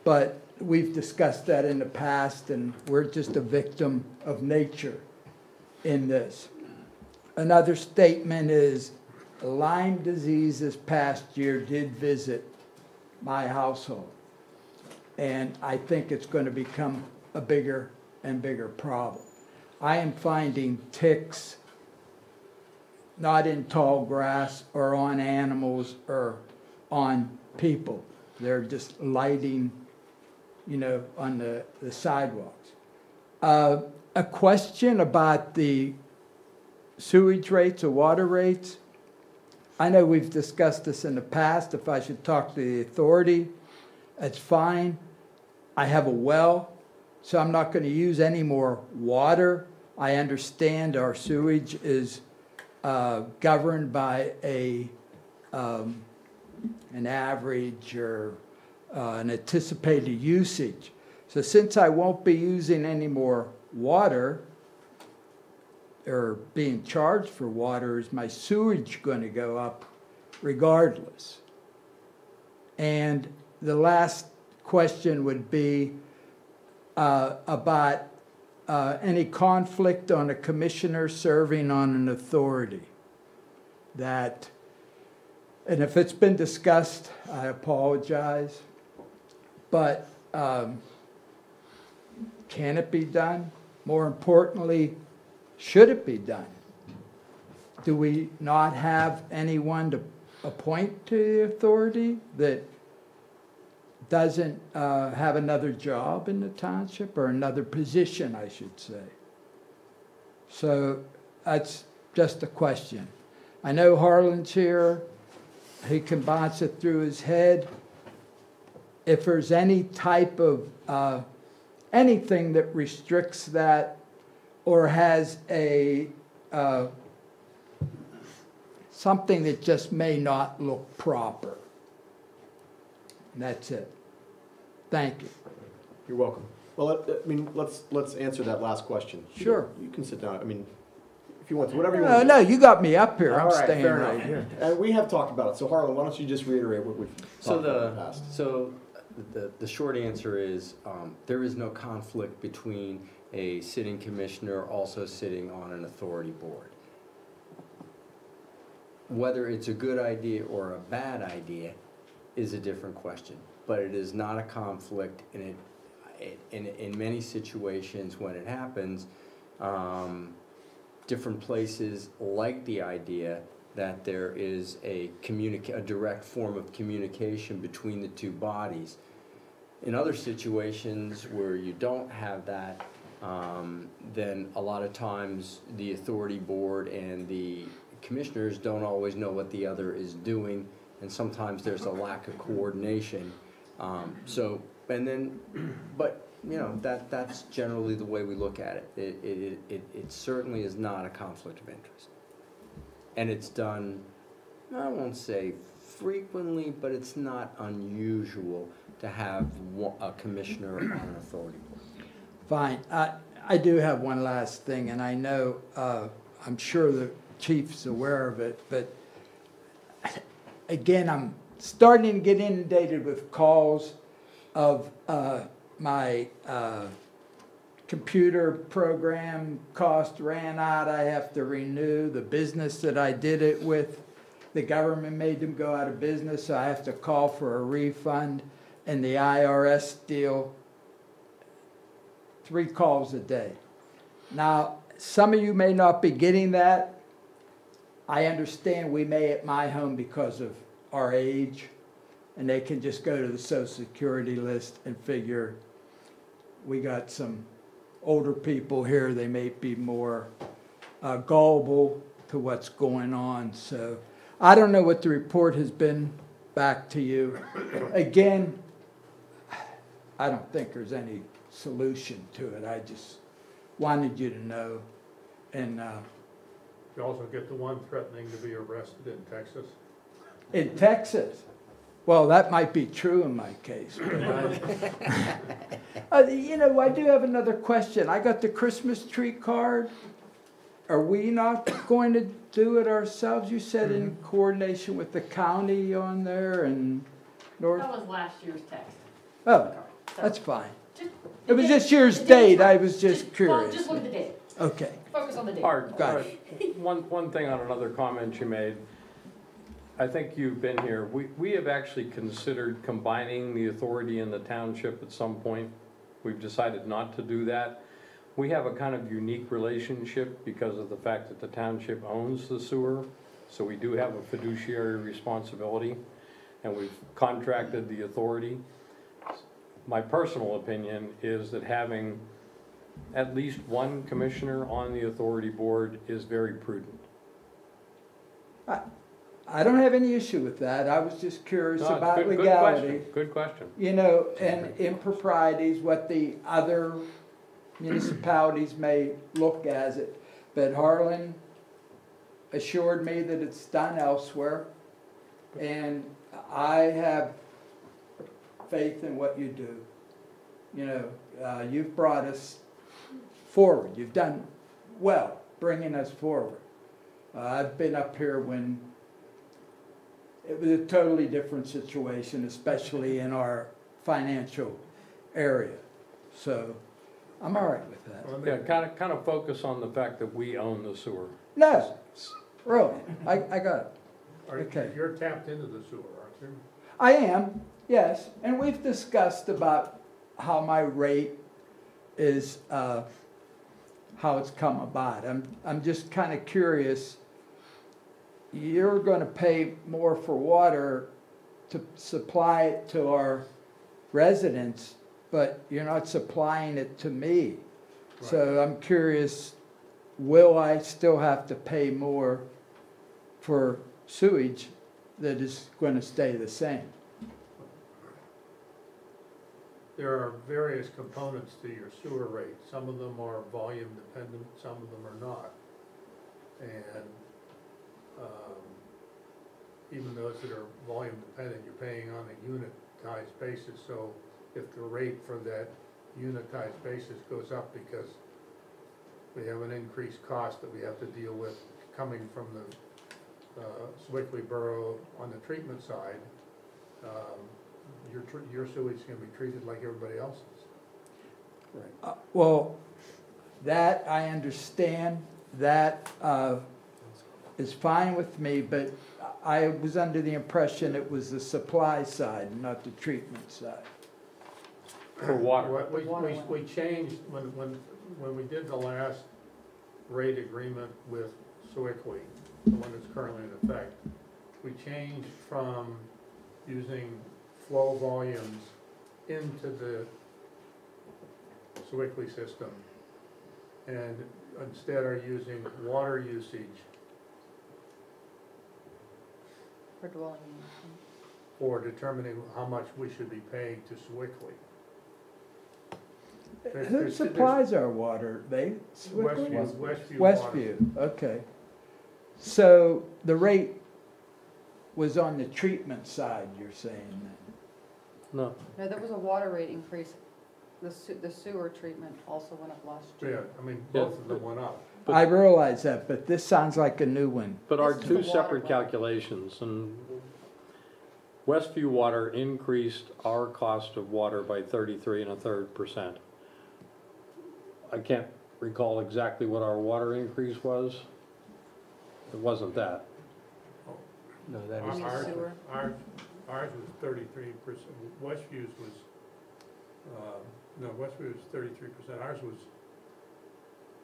but we've discussed that in the past, and we're just a victim of nature in this. Another statement is Lyme disease this past year did visit my household, and I think it's going to become a bigger and bigger problem. I am finding ticks not in tall grass or on animals or on people. They're just lighting, on the sidewalks. A question about the sewage rates or water rates. I know we've discussed this in the past. If I should talk to the authority, that's fine. I have a well, so I'm not going to use any more water. I understand our sewage is governed by an average or an anticipated usage. So since I won't be using any more water or being charged for water, is my sewage going to go up regardless? And the last question would be about any conflict on a commissioner serving on an authority. And if it's been discussed, I apologize, but can it be done? More importantly, should it be done? Do we not have anyone to appoint to the authority that doesn't have another job in the township, or another position, I should say? So that's just a question. I know Harlan's here. He can bounce it through his head. If there's any type of anything that restricts that or has a something that just may not look proper. And that's it. Thank you. You're welcome. Well, let's answer that last question. Sure. You can sit down. If you want to, whatever you No, want to no, you got me up here. I'm All right, staying fair right enough. here. And we have talked about it. So Harlan, why don't you just reiterate what we've talked about in the past? So the short answer is there is no conflict between a sitting commissioner also sitting on an authority board. Whether it's a good idea or a bad idea is a different question, but it is not a conflict, and in many situations when it happens, different places like the idea that there is a direct form of communication between the two bodies. In other situations where you don't have that, then a lot of times the authority board and the commissioners don't always know what the other is doing, and sometimes there's a lack of coordination. But, you know, that's generally the way we look at it. It certainly is not a conflict of interest. And it's done, I won't say frequently, but it's not unusual to have a commissioner on an authority board. Fine. I do have one last thing, and I know, I'm sure the chief's aware of it, but again, I'm starting to get inundated with calls of my computer program cost ran out, I have to renew. The business that I did it with, the government made them go out of business, so I have to call for a refund. And the IRS deal, 3 calls a day. Now, some of you may not be getting that. I understand we may at my home because of our age, and they can just go to the Social Security list and figure we got some older people here, they may be more gullible to what's going on. So I don't know what the report has been back to you. Again, I don't think there's any solution to it. I just wanted you to know. And You also get the one threatening to be arrested in Texas. in Texas, well, that might be true in my case. But you know, I do have another question. I got the Christmas tree card. Are we not going to do it ourselves? You said in coordination with the county on there and North. That was last year's text. Oh, So, that's fine. just- It was the this year's the date. date's I fine. was just Well, curious. just look at the date. Okay. Focus on the date. Art, Got one thing on another comment you made. I think you've been here. We have actually considered combining the authority and the township at some point. We've decided not to do that. We have a kind of unique relationship because of the fact that the township owns the sewer. So we do have a fiduciary responsibility, and we've contracted the authority. My personal opinion is that having at least one commissioner on the authority board is very prudent. I don't have any issue with that. I was just curious No, it's about good legality. question, good question. You know, and improprieties, what the other municipalities may look as it. But Harlan assured me that it's done elsewhere, and I have faith in what you do. You know, you've brought us forward. You've done well bringing us forward. I've been up here when it was a totally different situation, especially in our financial area. So I'm all right with that. Yeah, kind of focus on the fact that we own the sewer. No, really, I got it. Okay. You're tapped into the sewer, aren't you? I am, yes, and we've discussed about how my rate is, how it's come about. I'm just kind of curious. You're going to pay more for water to supply it to our residents, but you're not supplying it to me. Right. So I'm curious, will I still have to pay more for sewage that is going to stay the same? There are various components to your sewer rate. Some of them are volume dependent, some of them are not. And even those that are volume dependent, you're paying on a unitized basis. So if the rate for that unitized basis goes up because we have an increased cost that we have to deal with coming from the Swickley Borough on the treatment side, your sewage is going to be treated like everybody else's. Right. Well, that I understand. That is fine with me, but I was under the impression it was the supply side, not the treatment side. For water. We changed, when we did the last rate agreement with Swickley, the one that's currently in effect, we changed from using flow volumes into the Swickley system and instead are using water usage Per dwelling unit. for determining how much we should be paying to Swickley. Who supplies our water? They? Westview. Westview, okay. So the rate was on the treatment side, you're saying then? No, No, there was a water rate increase. The sewer treatment also went up last Yeah, year. I mean, both of them went up. But- I realize that, but this sounds like a new one. but our This is two the water separate one. calculations, and Westview Water increased our cost of water by 33.33%. I can't recall exactly what our water increase was. It wasn't that. No, that You mean Ours- sewer? Ours was 33%, Westview's was, no, Westview was 33%, ours was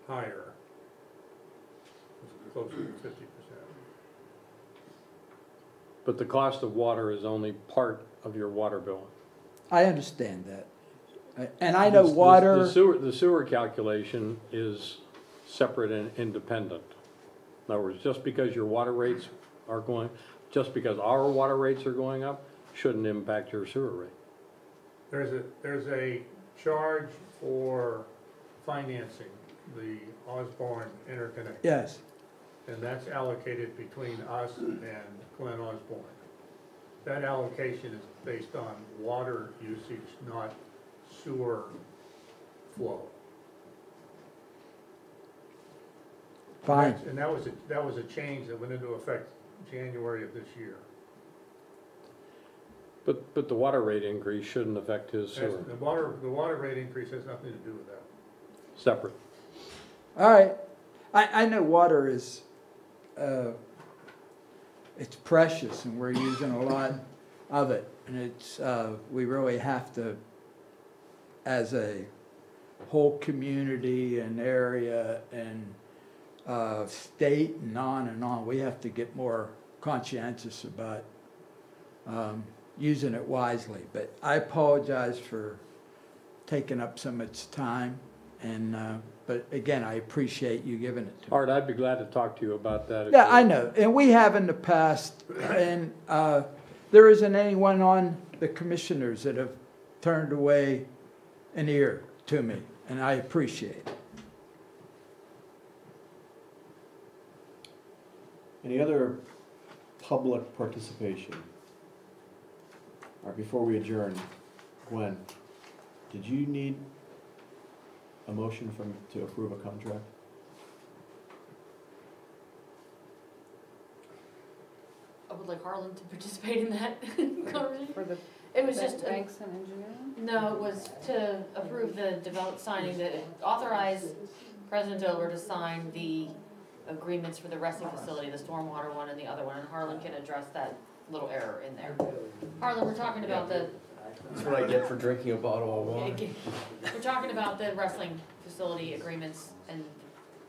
higher. It was closer to 50%. But the cost of water is only part of your water bill. I understand that. And I know The water, the sewer calculation is separate and independent. In other words, just because your water rates are going, just because our water rates are going up, shouldn't impact your sewer rate. There's a charge for financing the Osborne interconnect. yes. And that's allocated between us and Glen Osborne. That allocation is based on water usage, not sewer flow. Fine. And that was a change that went into effect January of this year. But the water rate increase shouldn't affect his sewer. The water rate increase has nothing to do with that. Separate. All right. I know water is, it's precious and we're using a lot of it. And it's, we really have to, as a whole community and area and state and on, we have to get more conscientious about using it wisely. But I apologize for taking up so much time, and but again, I appreciate you giving it to me. Art, I'd be glad to talk to you about that. if Yeah, you- I know, and we have in the past, and there isn't anyone on the commissioners that have turned away an ear to me, and I appreciate it. Any other public participation? All right, before we adjourn, Gwen, did you need a motion to approve a contract? I would like Harlan to participate in that conversation. For the It was just, banks and engineering? no, it was to approve the signing, authorize President Dover to sign the agreements for the wrestling facility, the stormwater one and the other one, and Harlan can address that little error in there. Harlan, we're talking about the, That's what I get for drinking a bottle of wine. we're talking about the wrestling facility agreements and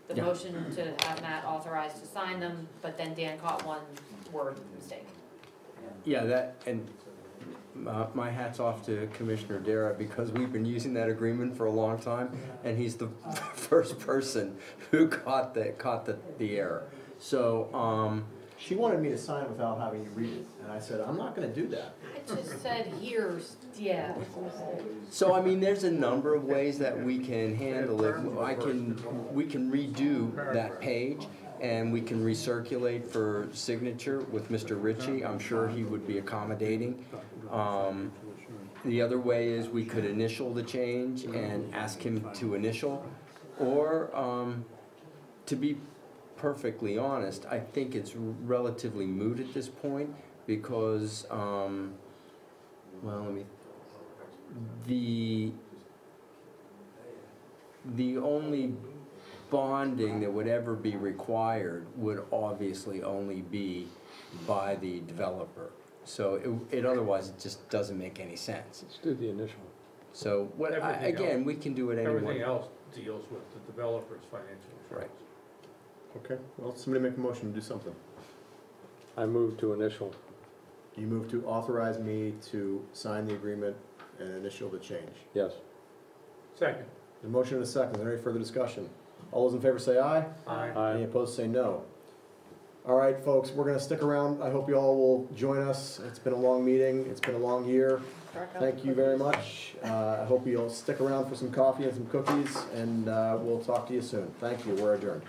the Yeah. motion to have Matt authorized to sign them, but then Dan caught one word mistake. Yeah, that, and my hat's off to Commissioner Dara, because we've been using that agreement for a long time, and he's the first person who caught the error. So, She wanted me to sign without having you read it, and I said, I'm not gonna do that. I just said here's, yeah. so I mean, there's a number of ways that we can handle it. We can redo that page, and we can recirculate for signature with Mr. Ritchie. I'm sure he would be accommodating. The other way is we could initial the change and ask him to initial, or, to be perfectly honest, I think it's relatively moot at this point, because, the only bonding that would ever be required would obviously only be by the developer. So it otherwise, it just doesn't make any sense. Let's do the initial. So again, we can do it anyway. Everything else deals with the developer's financial assurance. Okay, well, somebody make a motion to do something. I move to initial. You move to authorize me to sign the agreement and initial the change. Yes. Second. The motion and a second, is there any further discussion? All those in favor say aye. Aye. Aye. Any opposed say no. All right, folks, we're gonna stick around. I hope you all will join us. It's been a long meeting. It's been a long year. Thank you very much. I hope you'll stick around for some coffee and some cookies, and we'll talk to you soon. Thank you. We're adjourned.